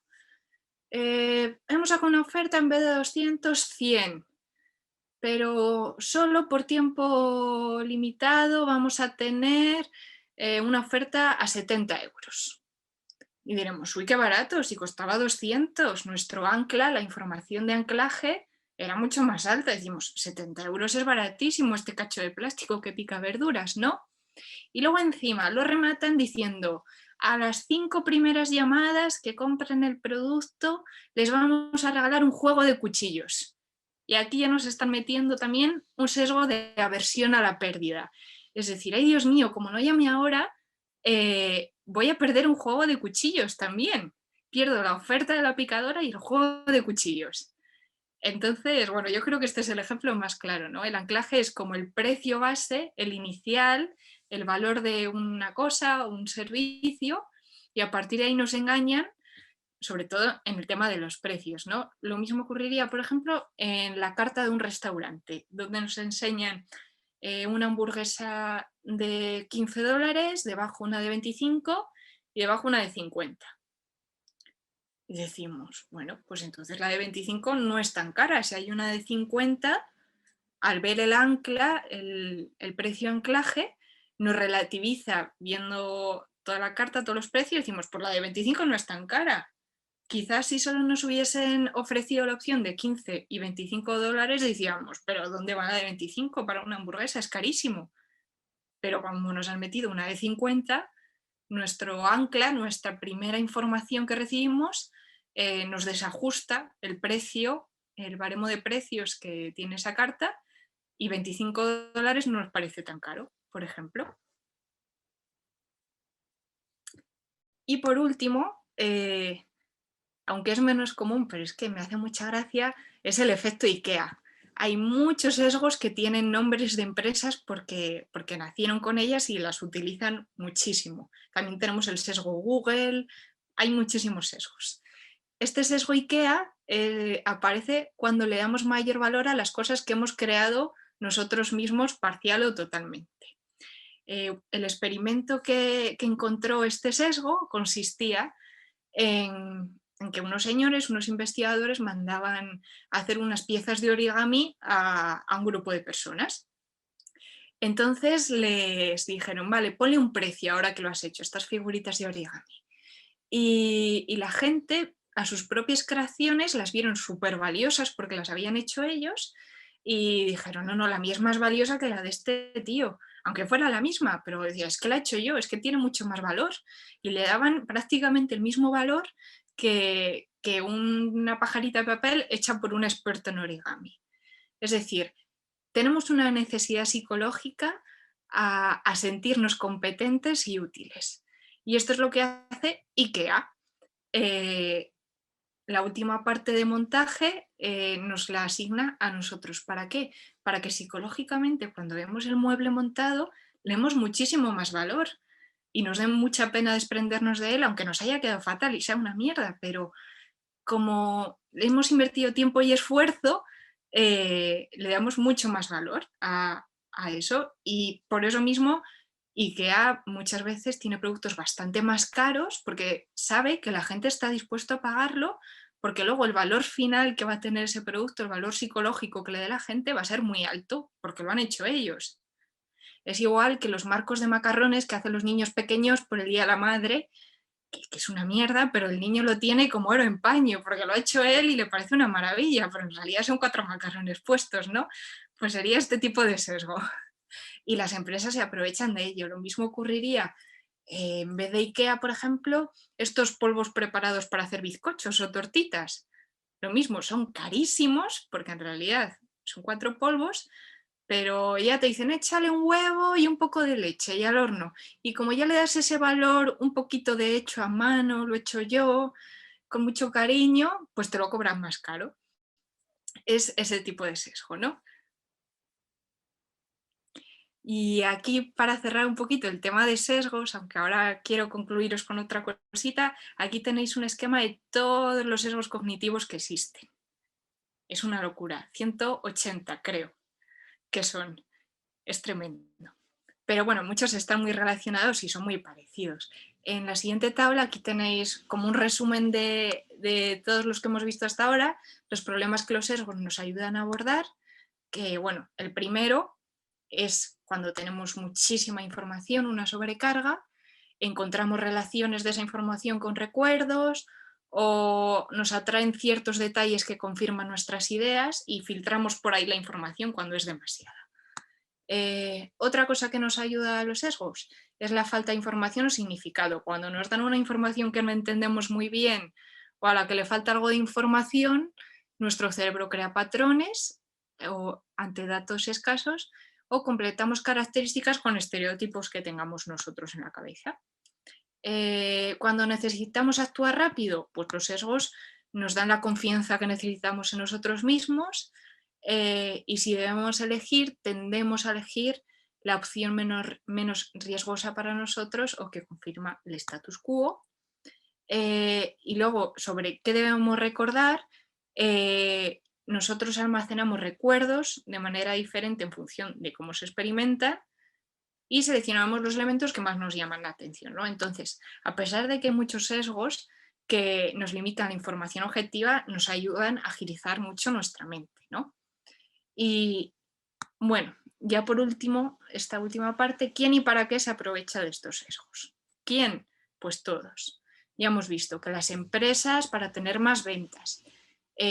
Hemos sacado una oferta en vez de 200, 100. Pero solo por tiempo limitado vamos a tener una oferta a 70 euros. Y diremos, uy, qué barato, si costaba 200, nuestro ancla, la información de anclaje, era mucho más alta. Decimos, 70 euros es baratísimo este cacho de plástico que pica verduras, ¿no? Y luego encima lo rematan diciendo, a las 5 primeras llamadas que compren el producto les vamos a regalar un juego de cuchillos. Y aquí ya nos están metiendo también un sesgo de aversión a la pérdida. Es decir, ay Dios mío, como no llame ahora, voy a perder un juego de cuchillos también. Pierdo la oferta de la picadora y el juego de cuchillos. Entonces, bueno, yo creo que este es el ejemplo más claro, ¿no? El anclaje es como el precio base, el inicial, el valor de una cosa o un servicio, y a partir de ahí nos engañan, sobre todo en el tema de los precios, ¿no? Lo mismo ocurriría, por ejemplo, en la carta de un restaurante, donde nos enseñan una hamburguesa de 15 dólares, debajo una de 25 y debajo una de 50. Y decimos, bueno, pues entonces la de 25 no es tan cara. Si hay una de 50, al ver el ancla, el precio anclaje, nos relativiza viendo toda la carta, todos los precios, y decimos, pues la de 25 no es tan cara. Quizás si solo nos hubiesen ofrecido la opción de 15 y 25 dólares, decíamos, pero ¿dónde va la de 25 para una hamburguesa? Es carísimo. Pero como nos han metido una de 50, nuestro ancla, nuestra primera información que recibimos, nos desajusta el precio, el baremo de precios que tiene esa carta, y 25 dólares no nos parece tan caro, por ejemplo. Y por último, aunque es menos común, pero es que me hace mucha gracia, es el efecto IKEA. Hay muchos sesgos que tienen nombres de empresas porque nacieron con ellas y las utilizan muchísimo. También tenemos el sesgo Google, hay muchísimos sesgos. Este sesgo IKEA aparece cuando le damos mayor valor a las cosas que hemos creado nosotros mismos parcial o totalmente. El experimento que encontró este sesgo consistía en en que unos señores, unos investigadores mandaban a hacer unas piezas de origami a un grupo de personas. Entonces les dijeron, vale, ponle un precio ahora que lo has hecho, estas figuritas de origami. Y la gente a sus propias creaciones las vieron súper valiosas porque las habían hecho ellos y dijeron, no, la mía es más valiosa que la de este tío, aunque fuera la misma, pero decía, es que la he hecho yo, es que tiene mucho más valor. Y le daban prácticamente el mismo valor que una pajarita de papel hecha por un experto en origami. Es decir, tenemos una necesidad psicológica a sentirnos competentes y útiles. Y esto es lo que hace IKEA. La última parte de montaje nos la asigna a nosotros. ¿Para qué? Para que psicológicamente cuando vemos el mueble montado le demos muchísimo más valor y nos den mucha pena desprendernos de él, aunque nos haya quedado fatal y sea una mierda, pero como hemos invertido tiempo y esfuerzo, le damos mucho más valor a eso y por eso mismo IKEA muchas veces tiene productos bastante más caros porque sabe que la gente está dispuesta a pagarlo porque luego el valor final que va a tener ese producto, el valor psicológico que le dé la gente va a ser muy alto porque lo han hecho ellos. Es igual que los marcos de macarrones que hacen los niños pequeños por el Día de la Madre, que es una mierda, pero el niño lo tiene como oro en paño porque lo ha hecho él y le parece una maravilla, pero en realidad son 4 macarrones puestos, ¿no? Pues sería este tipo de sesgo. Y las empresas se aprovechan de ello. Lo mismo ocurriría en vez de IKEA, por ejemplo, estos polvos preparados para hacer bizcochos o tortitas. Lo mismo, son carísimos porque en realidad son 4 polvos, pero ya te dicen échale un huevo y un poco de leche y al horno. Y como ya le das ese valor un poquito de hecho a mano, lo he hecho yo, con mucho cariño, pues te lo cobran más caro. Es ese tipo de sesgo, ¿no? Y aquí, para cerrar un poquito el tema de sesgos, aunque ahora quiero concluiros con otra cosita, aquí tenéis un esquema de todos los sesgos cognitivos que existen. Es una locura, 180 creo que son, es tremendo. Pero bueno, muchos están muy relacionados y son muy parecidos. En la siguiente tabla aquí tenéis como un resumen de todos los que hemos visto hasta ahora, los problemas que los sesgos nos ayudan a abordar, que bueno, el primero es cuando tenemos muchísima información, una sobrecarga, encontramos relaciones de esa información con recuerdos o nos atraen ciertos detalles que confirman nuestras ideas y filtramos por ahí la información cuando es demasiada. Otra cosa que nos ayuda a los sesgos es la falta de información o significado. Cuando nos dan una información que no entendemos muy bien o a la que le falta algo de información, nuestro cerebro crea patrones o ante datos escasos o completamos características con estereotipos que tengamos nosotros en la cabeza. Cuando necesitamos actuar rápido, pues los sesgos nos dan la confianza que necesitamos en nosotros mismos y si debemos elegir, tendemos a elegir la opción menos riesgosa para nosotros o que confirma el status quo. Y luego, sobre qué debemos recordar, nosotros almacenamos recuerdos de manera diferente en función de cómo se experimenta y seleccionamos los elementos que más nos llaman la atención, ¿no? Entonces, a pesar de que hay muchos sesgos que nos limitan la información objetiva, nos ayudan a agilizar mucho nuestra mente, ¿no? Y bueno, ya por último, esta última parte, ¿quién y para qué se aprovecha de estos sesgos? ¿Quién? Pues todos. Ya hemos visto que las empresas para tener más ventas,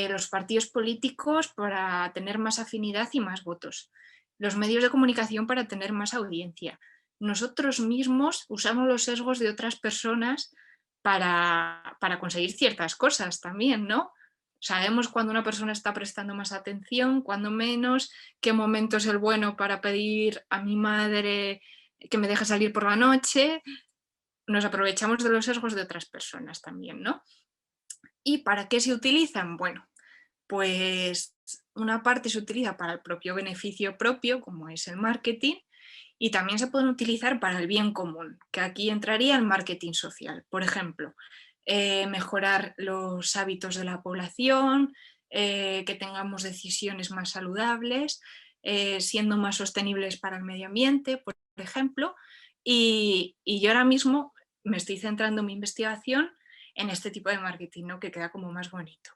los partidos políticos para tener más afinidad y más votos, los medios de comunicación para tener más audiencia. Nosotros mismos usamos los sesgos de otras personas para conseguir ciertas cosas también, ¿no? Sabemos cuando una persona está prestando más atención, cuando menos, qué momento es el bueno para pedir a mi madre que me deje salir por la noche. Nos aprovechamos de los sesgos de otras personas también, ¿no? ¿Y para qué se utilizan? Bueno, pues una parte se utiliza para el propio beneficio propio, como es el marketing, y también se pueden utilizar para el bien común, que aquí entraría el marketing social. Por ejemplo, mejorar los hábitos de la población, que tengamos decisiones más saludables, siendo más sostenibles para el medio ambiente, por ejemplo. Y yo ahora mismo me estoy centrando en mi investigación en este tipo de marketing, ¿no? Que queda como más bonito.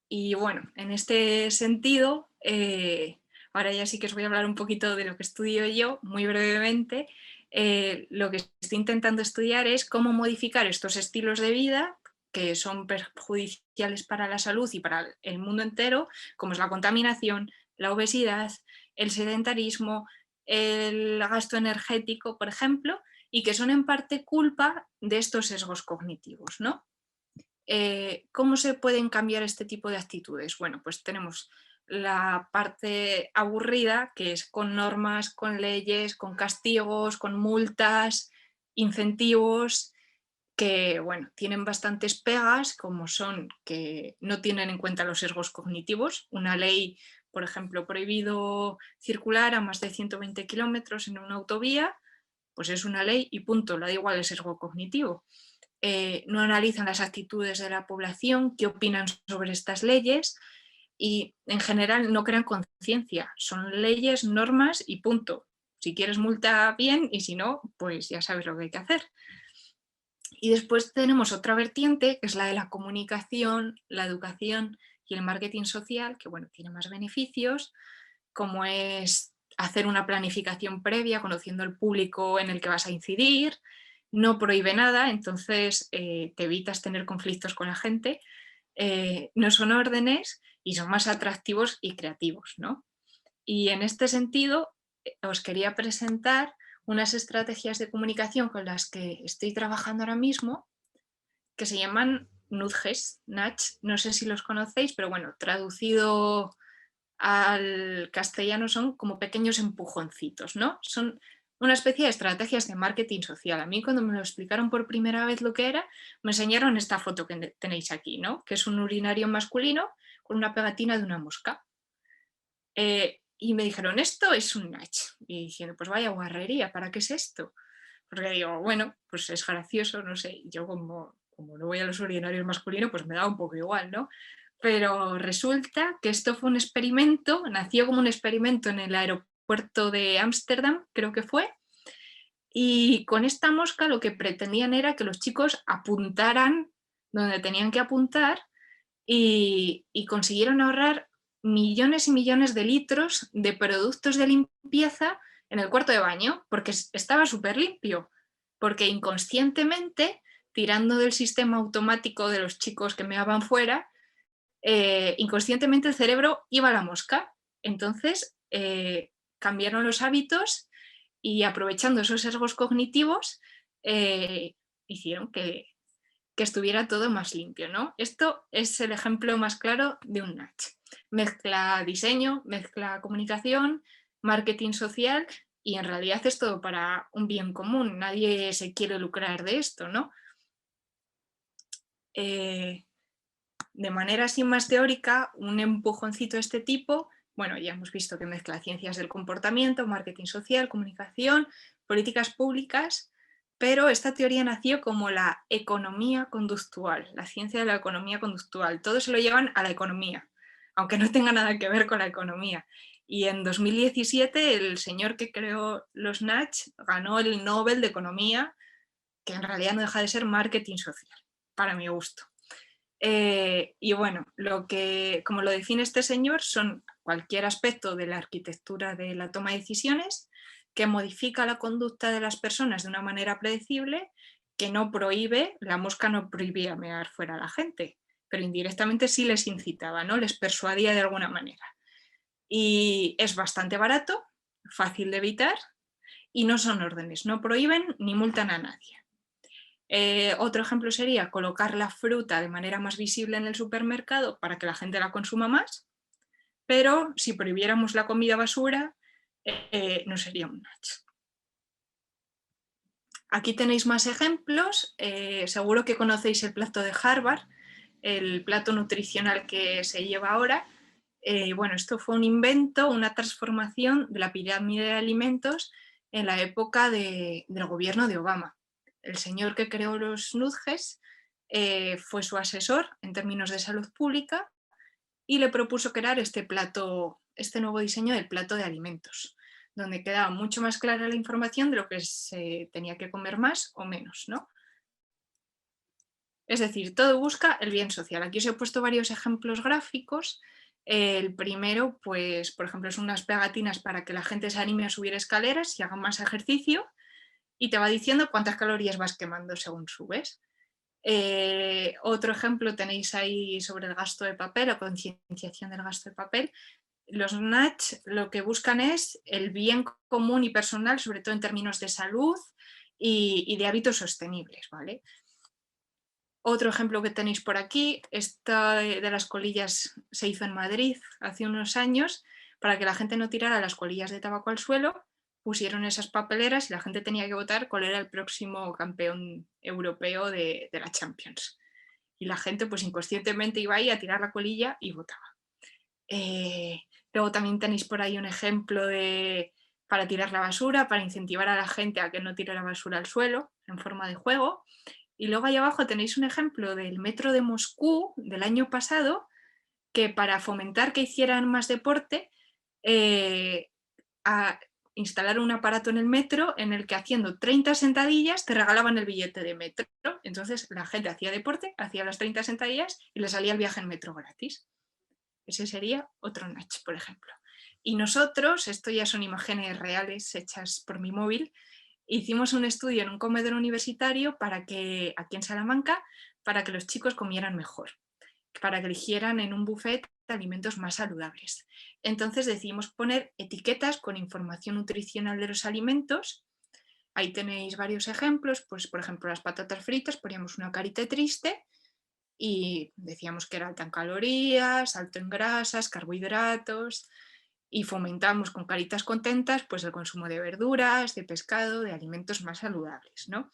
Y bueno, en este sentido, ahora ya sí que os voy a hablar un poquito de lo que estudio yo, muy brevemente. Lo que estoy intentando estudiar es cómo modificar estos estilos de vida que son perjudiciales para la salud y para el mundo entero, como es la contaminación, la obesidad, el sedentarismo, el gasto energético, por ejemplo, y que son en parte culpa de estos sesgos cognitivos, ¿no? ¿Cómo se pueden cambiar este tipo de actitudes? Bueno, pues tenemos la parte aburrida, que es con normas, con leyes, con castigos, con multas, incentivos, que bueno, tienen bastantes pegas, como son que no tienen en cuenta los sesgos cognitivos. Una ley, por ejemplo, prohibido circular a más de 120 kilómetros en una autovía, pues es una ley y punto, le da igual el sesgo cognitivo. No analizan las actitudes de la población, qué opinan sobre estas leyes y en general no crean conciencia. Son leyes, normas y punto. Si quieres multa, bien, y si no, pues ya sabes lo que hay que hacer. Y después tenemos otra vertiente, que es la de la comunicación, la educación y el marketing social, que bueno, tiene más beneficios, como es hacer una planificación previa, conociendo el público en el que vas a incidir, no prohíbe nada, entonces te evitas tener conflictos con la gente, no son órdenes y son más atractivos y creativos, ¿no? Y en este sentido os quería presentar unas estrategias de comunicación con las que estoy trabajando ahora mismo, que se llaman nudges, nudge, no sé si los conocéis, pero bueno, traducido al castellano son como pequeños empujoncitos, ¿no? Son una especie de estrategias de marketing social. A mí cuando me lo explicaron por primera vez lo que era, me enseñaron esta foto que tenéis aquí, ¿no? Que es un urinario masculino con una pegatina de una mosca. Y me dijeron, esto es un nudge. Y diciendo, pues vaya guarrería, ¿para qué es esto? Porque digo, bueno, pues es gracioso, no sé, yo como no voy a los urinarios masculinos, pues me da un poco igual, ¿no? Pero resulta que esto fue un experimento, nació como un experimento en el aeropuerto de Ámsterdam, creo que fue, y con esta mosca lo que pretendían era que los chicos apuntaran donde tenían que apuntar y consiguieron ahorrar millones y millones de litros de productos de limpieza en el cuarto de baño, porque estaba súper limpio, porque inconscientemente, tirando del sistema automático de los chicos que meaban fuera, inconscientemente el cerebro iba a la mosca. Entonces cambiaron los hábitos y aprovechando esos sesgos cognitivos hicieron que estuviera todo más limpio, ¿no? Esto es el ejemplo más claro de un nudge. Mezcla diseño, mezcla comunicación, marketing social y en realidad es todo para un bien común. Nadie se quiere lucrar de esto, ¿no? De manera así más teórica, un empujoncito de este tipo, bueno, ya hemos visto que mezcla ciencias del comportamiento, marketing social, comunicación, políticas públicas, pero esta teoría nació como la economía conductual, la ciencia de la economía conductual. Todo se lo llevan a la economía, aunque no tenga nada que ver con la economía. Y en 2017 el señor que creó los nudge ganó el Nobel de Economía, que en realidad no deja de ser marketing social, para mi gusto. Y bueno, como lo define este señor, son cualquier aspecto de la arquitectura de la toma de decisiones que modifica la conducta de las personas de una manera predecible, que no prohíbe, la mosca no prohibía mear fuera a la gente, pero indirectamente sí les incitaba, ¿no? Les persuadía de alguna manera. Y es bastante barato, fácil de evitar y no son órdenes, no prohíben ni multan a nadie. Otro ejemplo sería colocar la fruta de manera más visible en el supermercado para que la gente la consuma más, pero si prohibiéramos la comida basura, no sería un nudge. Aquí tenéis más ejemplos. Seguro que conocéis el plato de Harvard, el plato nutricional que se lleva ahora. Bueno, esto fue un invento, una transformación de la pirámide de alimentos en la época del gobierno de Obama. El señor que creó los nudges fue su asesor en términos de salud pública y le propuso crear este nuevo diseño del plato de alimentos, donde quedaba mucho más clara la información de lo que se tenía que comer más o menos, ¿no? Es decir, todo busca el bien social. Aquí os he puesto varios ejemplos gráficos. El primero, pues, por ejemplo, son unas pegatinas para que la gente se anime a subir escaleras y haga más ejercicio, y te va diciendo cuántas calorías vas quemando según subes. Otro ejemplo tenéis ahí sobre el gasto de papel o concienciación del gasto de papel. Los nudge lo que buscan es el bien común y personal, sobre todo en términos de salud y de hábitos sostenibles, ¿vale? Otro ejemplo que tenéis por aquí, esta de las colillas se hizo en Madrid hace unos años para que la gente no tirara las colillas de tabaco al suelo. Pusieron esas papeleras y la gente tenía que votar cuál era el próximo campeón europeo de la Champions. Y la gente pues inconscientemente iba ahí a tirar la colilla y votaba. Luego también tenéis por ahí un ejemplo para tirar la basura, para incentivar a la gente a que no tire la basura al suelo en forma de juego. Y luego ahí abajo tenéis un ejemplo del metro de Moscú del año pasado, que para fomentar que hicieran más deporte, instalaron un aparato en el metro en el que haciendo 30 sentadillas te regalaban el billete de metro. Entonces la gente hacía deporte, hacía las 30 sentadillas y le salía el viaje en metro gratis. Ese sería otro nudge, por ejemplo. Y nosotros, esto ya son imágenes reales hechas por mi móvil, hicimos un estudio en un comedor universitario aquí en Salamanca, para que los chicos comieran mejor, para que eligieran en un buffet alimentos más saludables. Entonces decidimos poner etiquetas con información nutricional de los alimentos. Ahí tenéis varios ejemplos, pues por ejemplo las patatas fritas, poníamos una carita triste y decíamos que era alta en calorías, alto en grasas, carbohidratos, y fomentamos con caritas contentas pues el consumo de verduras, de pescado, de alimentos más saludables, ¿no?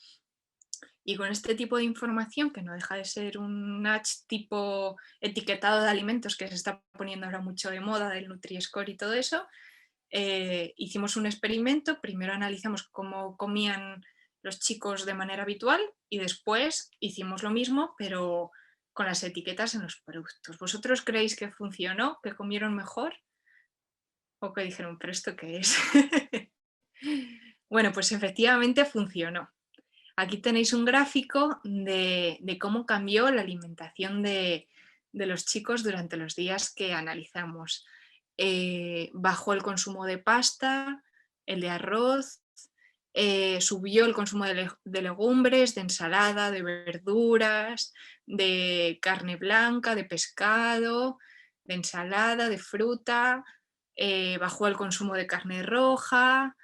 Y con este tipo de información, que no deja de ser un nudge tipo etiquetado de alimentos que se está poniendo ahora mucho de moda, del Nutri-Score y todo eso, hicimos un experimento. Primero analizamos cómo comían los chicos de manera habitual y después hicimos lo mismo, pero con las etiquetas en los productos. ¿Vosotros creéis que funcionó, que comieron mejor? ¿O que dijeron, pero esto qué es? Bueno, pues efectivamente funcionó. Aquí tenéis un gráfico de cómo cambió la alimentación de los chicos durante los días que analizamos. Bajó el consumo de pasta, el de arroz, subió el consumo de legumbres, de ensalada, de verduras, de carne blanca, de pescado, de ensalada, de fruta, bajó el consumo de carne roja,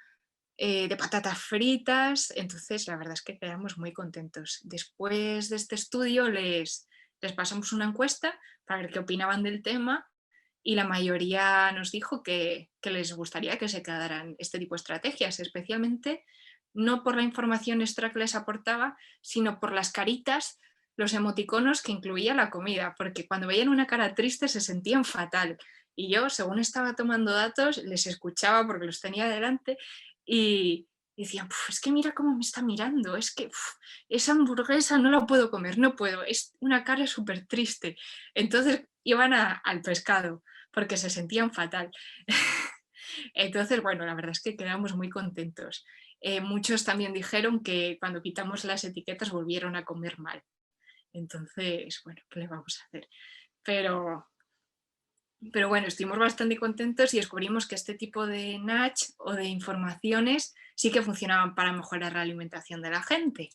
de patatas fritas. Entonces la verdad es que quedamos muy contentos. Después de este estudio les pasamos una encuesta para ver qué opinaban del tema y la mayoría nos dijo que les gustaría que se quedaran este tipo de estrategias, especialmente no por la información extra que les aportaba, sino por las caritas, los emoticonos que incluía la comida, porque cuando veían una cara triste se sentían fatal. Y yo, según estaba tomando datos, les escuchaba porque los tenía delante y decían, es que mira cómo me está mirando, es que esa hamburguesa no la puedo comer, no puedo, es una cara súper triste. Entonces iban al pescado porque se sentían fatal. Entonces, bueno, la verdad es que quedamos muy contentos. Muchos también dijeron que cuando quitamos las etiquetas volvieron a comer mal. Entonces, bueno, ¿qué le vamos a hacer? Pero bueno, estuvimos bastante contentos y descubrimos que este tipo de nudge o de informaciones sí que funcionaban para mejorar la alimentación de la gente.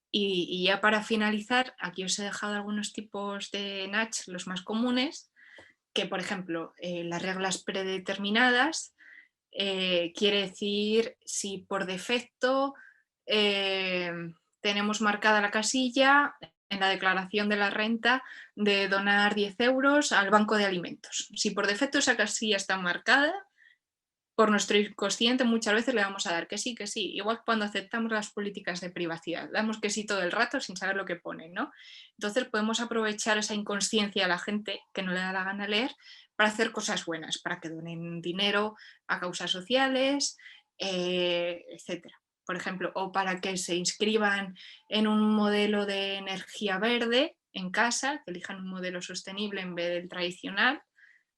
Y ya para finalizar, aquí os he dejado algunos tipos de nudge, los más comunes, que por ejemplo, las reglas predeterminadas, quiere decir si por defecto tenemos marcada la casilla en la declaración de la renta de donar 10 euros al banco de alimentos. Si por defecto esa casilla está marcada, por nuestro inconsciente muchas veces le vamos a dar que sí, igual cuando aceptamos las políticas de privacidad, damos que sí todo el rato sin saber lo que ponen, ¿no? Entonces podemos aprovechar esa inconsciencia a la gente que no le da la gana leer para hacer cosas buenas, para que donen dinero a causas sociales, etcétera. Por ejemplo, o para que se inscriban en un modelo de energía verde en casa, que elijan un modelo sostenible en vez del tradicional,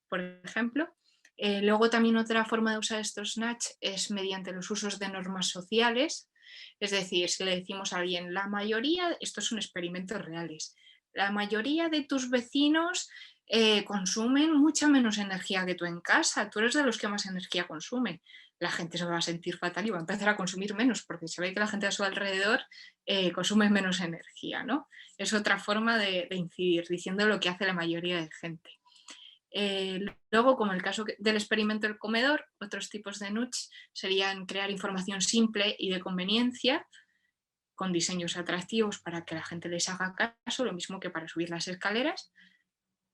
por ejemplo. Luego también otra forma de usar estos nudge es mediante los usos de normas sociales, es decir, si le decimos a alguien, la mayoría, estos son experimentos reales, la mayoría de tus vecinos consumen mucha menos energía que tú en casa, tú eres de los que más energía consumen. La gente se va a sentir fatal y va a empezar a consumir menos porque se ve que la gente a su alrededor consume menos energía, ¿no? Es otra forma de incidir, diciendo lo que hace la mayoría de gente. Luego, como el caso del experimento del comedor, otros tipos de nudge serían crear información simple y de conveniencia, con diseños atractivos para que la gente les haga caso, lo mismo que para subir las escaleras,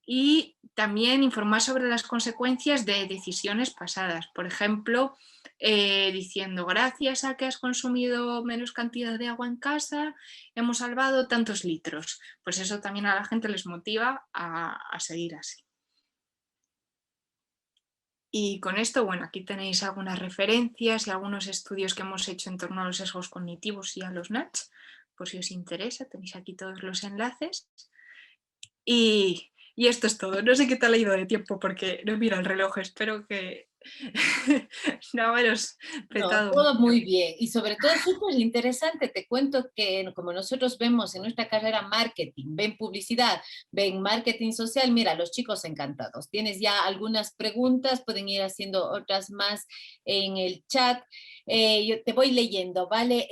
y también informar sobre las consecuencias de decisiones pasadas. Por ejemplo, diciendo, gracias a que has consumido menos cantidad de agua en casa, hemos salvado tantos litros. Pues eso también a la gente les motiva a seguir así. Y con esto, bueno, aquí tenéis algunas referencias y algunos estudios que hemos hecho en torno a los sesgos cognitivos y a los nudge, por si os interesa, tenéis aquí todos los enlaces. Y esto es todo. No sé qué tal ha ido de tiempo porque no miro el reloj, espero que no haberos No, petado todo mucho. muy bien y sobre todo súper interesante. Te cuento que como nosotros vemos en nuestra carrera marketing, ven publicidad, ven marketing social, mira, los chicos encantados. Tienes ya algunas preguntas, pueden ir haciendo otras más en el chat. Yo te voy leyendo, ¿vale?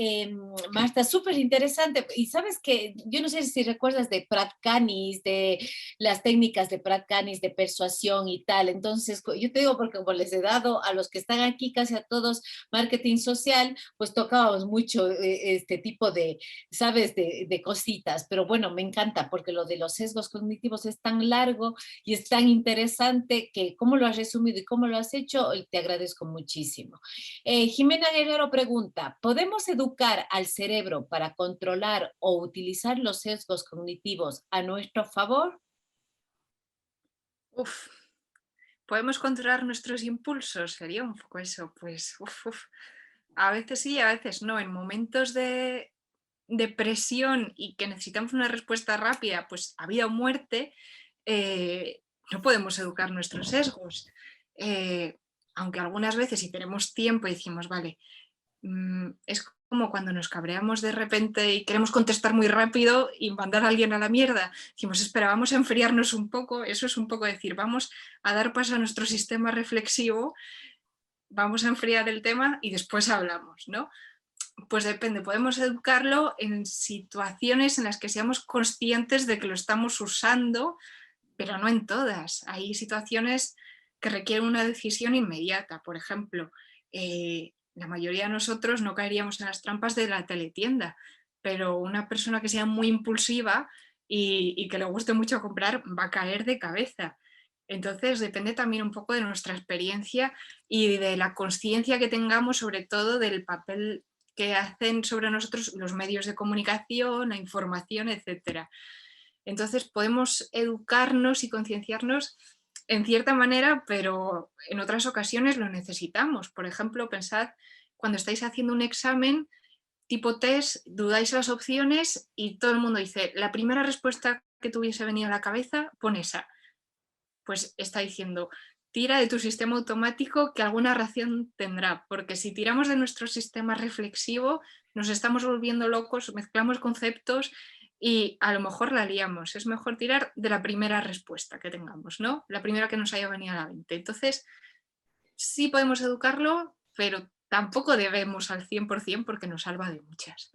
Marta, súper interesante. Y sabes que yo no sé si recuerdas de Pratkanis, de las técnicas de Pratkanis, de persuasión y tal. Entonces, yo te digo porque como les he dado a los que están aquí, casi a todos, marketing social, pues tocábamos mucho este tipo de, ¿sabes?, de cositas. Pero bueno, me encanta porque lo de los sesgos cognitivos es tan largo y es tan interesante que cómo lo has resumido y cómo lo has hecho, te agradezco muchísimo. Jimena Guerrero pregunta, ¿podemos educar al cerebro para controlar o utilizar los sesgos cognitivos a nuestro favor? Uf, ¿podemos controlar nuestros impulsos? Sería un poco eso, pues a veces sí, a veces no. En momentos de presión y que necesitamos una respuesta rápida, pues a vida o muerte, no podemos educar nuestros sesgos. Aunque algunas veces si tenemos tiempo y decimos, vale, es como cuando nos cabreamos de repente y queremos contestar muy rápido y mandar a alguien a la mierda. Decimos, espera, vamos a enfriarnos un poco. Eso es un poco decir, vamos a dar paso a nuestro sistema reflexivo, vamos a enfriar el tema y después hablamos, ¿no? Pues depende, podemos educarlo en situaciones en las que seamos conscientes de que lo estamos usando, pero no en todas. Hay situaciones que requieren una decisión inmediata. Por ejemplo, la mayoría de nosotros no caeríamos en las trampas de la teletienda, pero una persona que sea muy impulsiva y que le guste mucho comprar va a caer de cabeza. Entonces depende también un poco de nuestra experiencia y de la conciencia que tengamos, sobre todo del papel que hacen sobre nosotros los medios de comunicación, la información, etc. Entonces podemos educarnos y concienciarnos en cierta manera, pero en otras ocasiones lo necesitamos. Por ejemplo, pensad cuando estáis haciendo un examen tipo test, dudáis las opciones y todo el mundo dice, la primera respuesta que te hubiese venido a la cabeza, pon esa. Pues está diciendo, tira de tu sistema automático que alguna razón tendrá, porque si tiramos de nuestro sistema reflexivo nos estamos volviendo locos, mezclamos conceptos y a lo mejor la liamos. Es mejor tirar de la primera respuesta que tengamos, ¿no? La primera que nos haya venido a la mente. Entonces, sí podemos educarlo, pero tampoco debemos al 100% porque nos salva de muchas.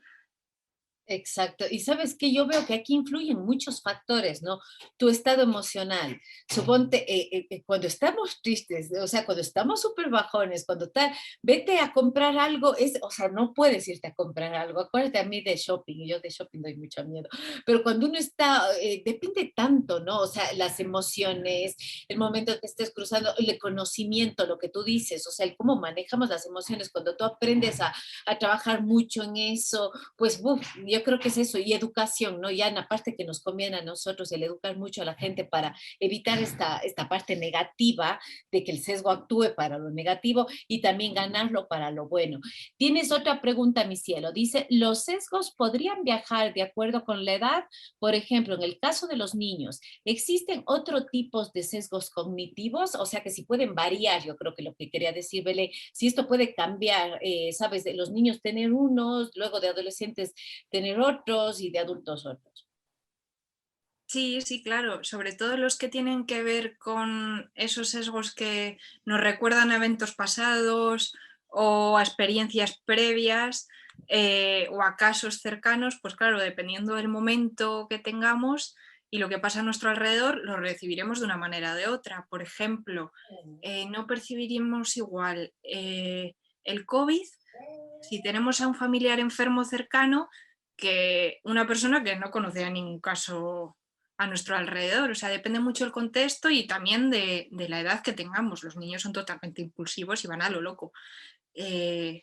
Exacto. Y sabes que yo veo que aquí influyen muchos factores, ¿no? Tu estado emocional. Suponte, cuando estamos tristes, o sea, cuando estamos súper bajones, cuando tal, vete a comprar algo, o sea, no puedes irte a comprar algo. Acuérdate a mí de shopping, yo de shopping doy mucho miedo. Pero cuando uno está, depende tanto, ¿no? O sea, las emociones, el momento que estés cruzando, el conocimiento, lo que tú dices, o sea, el cómo manejamos las emociones, cuando tú aprendes a trabajar mucho en eso, pues, yo yo creo que es eso, y educación, ¿no? Ya en la parte que nos conviene a nosotros, el educar mucho a la gente para evitar esta parte negativa de que el sesgo actúe para lo negativo y también ganarlo para lo bueno. Tienes otra pregunta, mi cielo. Dice, ¿los sesgos podrían viajar de acuerdo con la edad? Por ejemplo, en el caso de los niños, ¿existen otros tipos de sesgos cognitivos? O sea, que si pueden variar, yo creo que lo que quería decir, Belé, si esto puede cambiar, sabes, de los niños tener unos, luego de adolescentes tener otros y de adultos otros. Sí, sí, claro, sobre todo los que tienen que ver con esos sesgos que nos recuerdan a eventos pasados o a experiencias previas o a casos cercanos, pues claro, dependiendo del momento que tengamos y lo que pasa a nuestro alrededor, lo recibiremos de una manera o de otra. Por ejemplo, no percibiremos igual el COVID si tenemos a un familiar enfermo cercano que una persona que no conoce a ningún caso a nuestro alrededor. O sea, depende mucho del contexto y también de la edad que tengamos. Los niños son totalmente impulsivos y van a lo loco.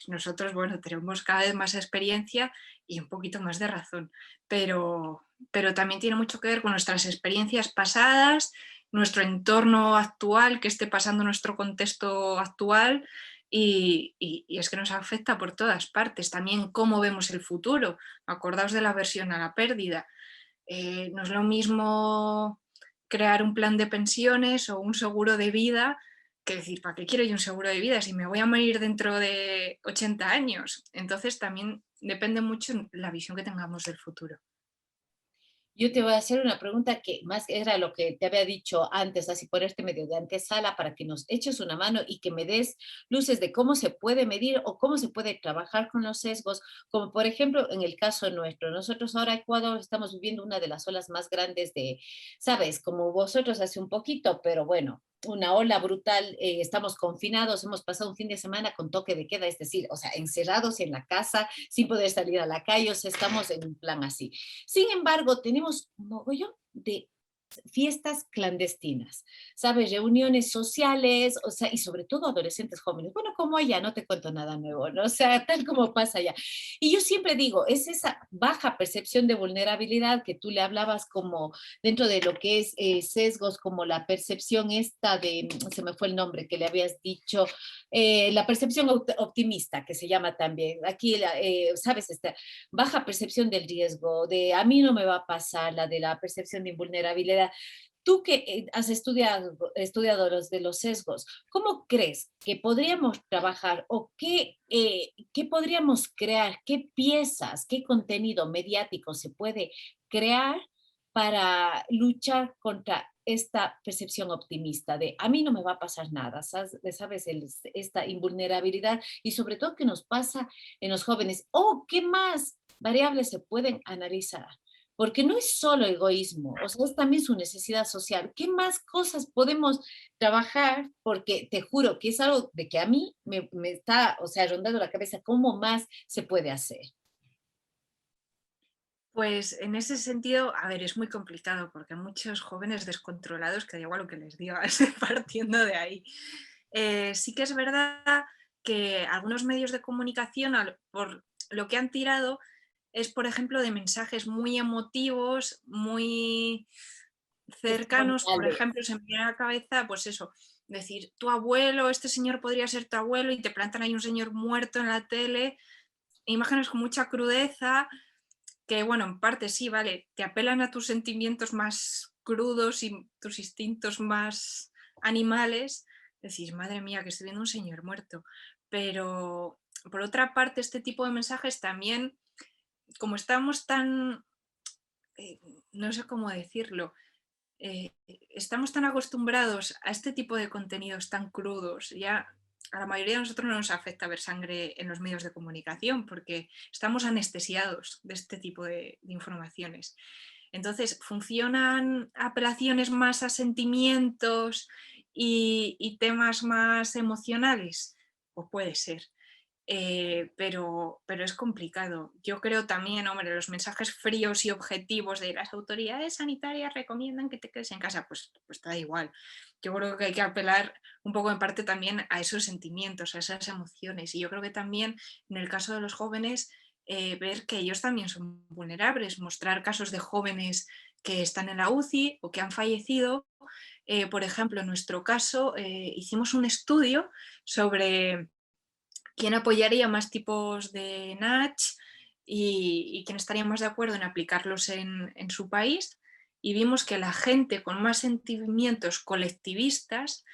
Nosotros, bueno, tenemos cada vez más experiencia y un poquito más de razón, pero también tiene mucho que ver con nuestras experiencias pasadas, nuestro entorno actual, que esté pasando nuestro contexto actual y es que nos afecta por todas partes. También cómo vemos el futuro. Acordaos de la aversión a la pérdida. No es lo mismo crear un plan de pensiones o un seguro de vida que decir, ¿para qué quiero yo un seguro de vida si me voy a morir dentro de 80 años? Entonces también depende mucho la visión que tengamos del futuro. Yo te voy a hacer una pregunta que más era lo que te había dicho antes, así por este medio de antesala, para que nos eches una mano y que me des luces de cómo se puede medir o cómo se puede trabajar con los sesgos, como por ejemplo en el caso nuestro. Nosotros ahora Ecuador estamos viviendo una de las olas más grandes de, sabes, como vosotros hace un poquito, pero bueno, una ola brutal, estamos confinados, hemos pasado un fin de semana con toque de queda, es decir, o sea, encerrados en la casa, sin poder salir a la calle, o sea, estamos en un plan así. Sin embargo, tenemos un mogollón de fiestas clandestinas, ¿sabes? Reuniones sociales, o sea, y sobre todo adolescentes jóvenes. Bueno, como allá, no te cuento nada nuevo, ¿no? O sea, tal como pasa allá. Y yo siempre digo, es esa baja percepción de vulnerabilidad que tú le hablabas como dentro de lo que es sesgos, como la percepción esta de, se me fue el nombre que le habías dicho, la percepción optimista, que se llama también. Aquí, ¿sabes? Esta baja percepción del riesgo, de a mí no me va a pasar, la de la percepción de invulnerabilidad. Tú que has estudiado los de los sesgos, ¿cómo crees que podríamos trabajar o qué podríamos crear, qué piezas, qué contenido mediático se puede crear para luchar contra esta percepción optimista de a mí no me va a pasar nada, ¿sabes? Esta invulnerabilidad y sobre todo que nos pasa en los jóvenes? ¿O qué más variables se pueden analizar? Porque no es solo egoísmo, o sea, es también su necesidad social. ¿Qué más cosas podemos trabajar? Porque te juro que es algo de que a mí me está, o sea, rondando la cabeza, ¿cómo más se puede hacer? Pues en ese sentido, a ver, es muy complicado porque hay muchos jóvenes descontrolados que da igual lo que les digas, partiendo de ahí. Sí que es verdad que algunos medios de comunicación, por lo que han tirado, es, por ejemplo, de mensajes muy emotivos, muy cercanos. Por Testimoniales. ejemplo, se me viene a la cabeza, pues eso, decir, tu abuelo, este señor podría ser tu abuelo y te plantan ahí un señor muerto en la tele, imágenes con mucha crudeza que bueno, en parte sí, vale, te apelan a tus sentimientos más crudos y tus instintos más animales, decís, madre mía, que estoy viendo un señor muerto. Pero por otra parte, este tipo de mensajes también, como estamos tan, eh, no sé cómo decirlo, estamos tan acostumbrados a este tipo de contenidos tan crudos, ya a la mayoría de nosotros no nos afecta ver sangre en los medios de comunicación porque estamos anestesiados de este tipo de informaciones. Entonces, ¿funcionan apelaciones más a sentimientos y temas más emocionales? Pues puede ser. Pero es complicado. Yo creo también, hombre, los mensajes fríos y objetivos de las autoridades sanitarias recomiendan que te quedes en casa, pues te da igual. Yo creo que hay que apelar un poco en parte también a esos sentimientos, a esas emociones. Y yo creo que también en el caso de los jóvenes ver que ellos también son vulnerables, mostrar casos de jóvenes que están en la UCI o que han fallecido. Por ejemplo, en nuestro caso hicimos un estudio sobre quién apoyaría más tipos de NACH y quién estaría más de acuerdo en aplicarlos en su país, y vimos que la gente con más sentimientos colectivistas,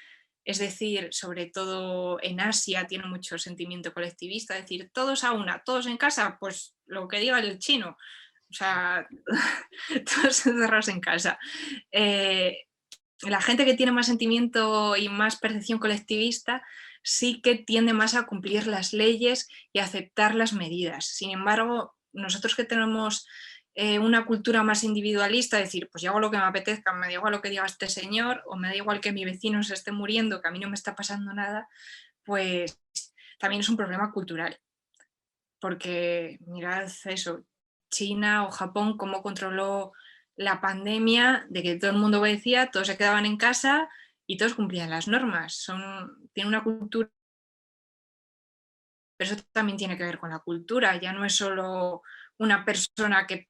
es decir, sobre todo en Asia tiene mucho sentimiento colectivista, es decir, todos a una, todos en casa, pues lo que diga el chino, o sea, todos encerrados en casa. La gente que tiene más sentimiento y más percepción colectivista sí que tiende más a cumplir las leyes y a aceptar las medidas. Sin embargo, nosotros que tenemos una cultura más individualista, decir, pues yo hago lo que me apetezca, me da igual lo que diga este señor, o me da igual que mi vecino se esté muriendo, que a mí no me está pasando nada, pues también es un problema cultural. Porque mirad eso, China o Japón, cómo controló la pandemia, de que todo el mundo obedecía, todos se quedaban en casa y todos cumplían las normas. Tiene una cultura, pero eso también tiene que ver con la cultura, ya no es solo una persona que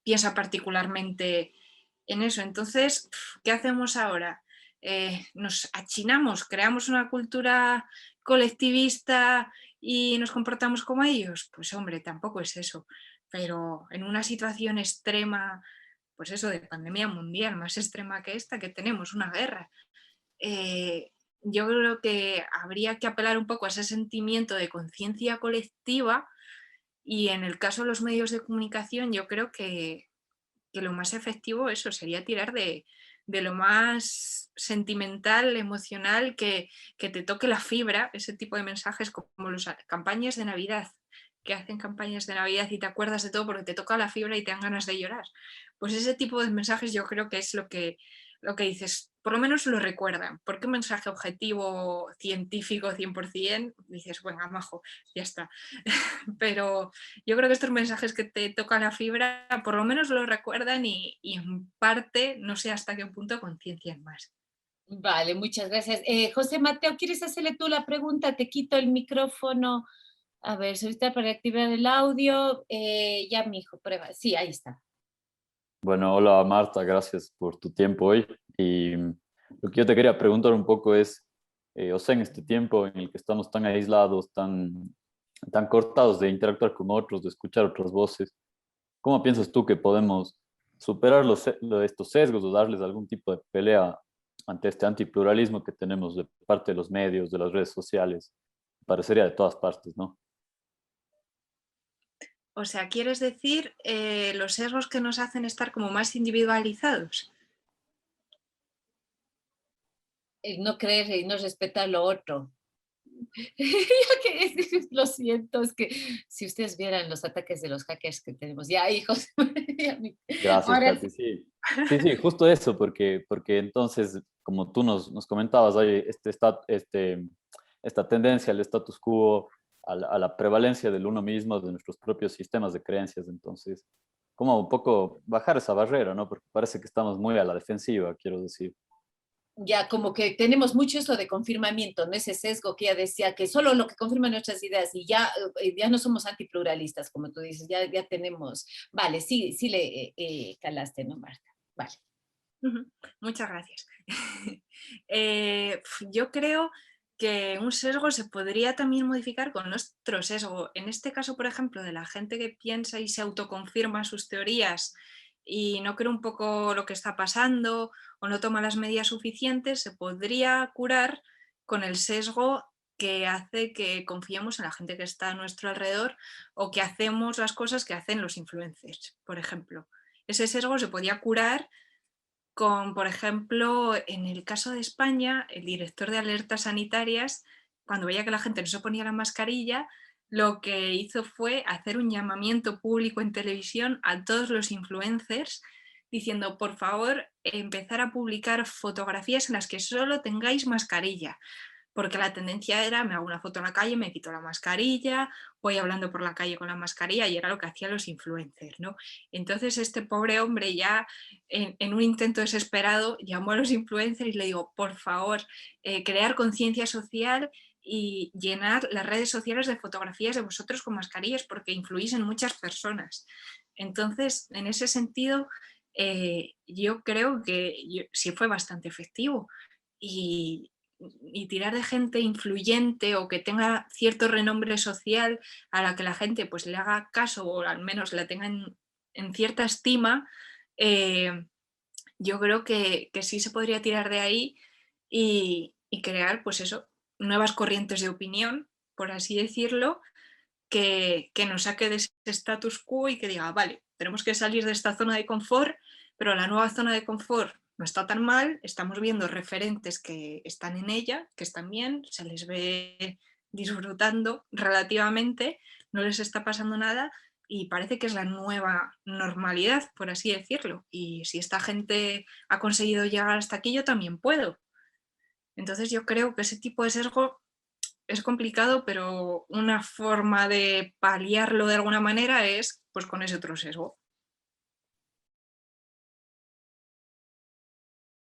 piensa particularmente en eso. Entonces, ¿qué hacemos ahora? Nos achinamos, creamos una cultura colectivista y nos comportamos como ellos. Pues hombre, tampoco es eso. Pero en una situación extrema, pues eso, de pandemia mundial, más extrema que esta, que tenemos una guerra, yo creo que habría que apelar un poco a ese sentimiento de conciencia colectiva, y en el caso de los medios de comunicación yo creo que lo más efectivo eso sería tirar de lo más sentimental, emocional, que te toque la fibra, ese tipo de mensajes como las campañas de Navidad, que hacen campañas de Navidad y te acuerdas de todo porque te toca la fibra y te dan ganas de llorar. Pues ese tipo de mensajes yo creo que es lo que dices, por lo menos lo recuerdan, porque un mensaje objetivo, científico 100%, dices, bueno, majo, ya está. Pero yo creo que estos mensajes que te tocan la fibra, por lo menos lo recuerdan y en parte, no sé hasta qué punto, conciencian más. Vale, muchas gracias. José Mateo, ¿quieres hacerle tú la pregunta? Te quito el micrófono. A ver, solicitar para activar el audio. Ya, mijo, prueba. Sí, ahí está. Bueno, hola Marta, gracias por tu tiempo hoy. Y lo que yo te quería preguntar un poco es, o sea, en este tiempo en el que estamos tan aislados, tan cortados de interactuar con otros, de escuchar otras voces, ¿cómo piensas tú que podemos superar estos sesgos o darles algún tipo de pelea ante este antipluralismo que tenemos de parte de los medios, de las redes sociales? Parecería de todas partes, ¿no? O sea, ¿quieres decir los sesgos que nos hacen estar como más individualizados? No creer y no respetar lo otro. Lo siento, es que si ustedes vieran los ataques de los hackers que tenemos, ya hijos. Gracias, Ahora Katy. Sí, sí, sí, justo eso, porque entonces, como tú nos comentabas, hay esta tendencia al status quo, a la prevalencia del uno mismo, de nuestros propios sistemas de creencias. Entonces, como un poco bajar esa barrera, ¿no? Porque parece que estamos muy a la defensiva, quiero decir. ya como que tenemos mucho eso de confirmamiento, ¿no? Ese sesgo que ella decía, que solo lo que confirma nuestras ideas y ya no somos antipluralistas, como tú dices, ya tenemos, vale, sí, sí le calaste, ¿no, Marta? Vale. Muchas gracias. Yo creo que un sesgo se podría también modificar con nuestro sesgo. En este caso, por ejemplo, de la gente que piensa y se autoconfirma sus teorías y no cree un poco lo que está pasando o no toma las medidas suficientes, se podría curar con el sesgo que hace que confiemos en la gente que está a nuestro alrededor o que hacemos las cosas que hacen los influencers, por ejemplo. Ese sesgo se podía curar con, por ejemplo, en el caso de España, el director de alertas sanitarias, cuando veía que la gente no se ponía la mascarilla, lo que hizo fue hacer un llamamiento público en televisión a todos los influencers diciendo, por favor, empezar a publicar fotografías en las que solo tengáis mascarilla, porque la tendencia era, me hago una foto en la calle, me quito la mascarilla, voy hablando por la calle con la mascarilla, y era lo que hacían los influencers, ¿no? Entonces este pobre hombre ya en un intento desesperado llamó a los influencers y le digo, por favor, crear conciencia social y llenar las redes sociales de fotografías de vosotros con mascarillas porque influís en muchas personas. Entonces, en ese sentido, yo creo que sí fue bastante efectivo y tirar de gente influyente o que tenga cierto renombre social a la que la gente pues le haga caso o al menos la tenga en cierta estima, yo creo que sí se podría tirar de ahí y crear pues eso, nuevas corrientes de opinión, por así decirlo, que nos saque de ese status quo y que diga, vale, tenemos que salir de esta zona de confort, pero la nueva zona de confort no está tan mal, estamos viendo referentes que están en ella, que están bien, se les ve disfrutando relativamente, no les está pasando nada y parece que es la nueva normalidad, por así decirlo. Y si esta gente ha conseguido llegar hasta aquí, yo también puedo. Entonces yo creo que ese tipo de sesgo es complicado, pero una forma de paliarlo de alguna manera es pues con ese otro sesgo.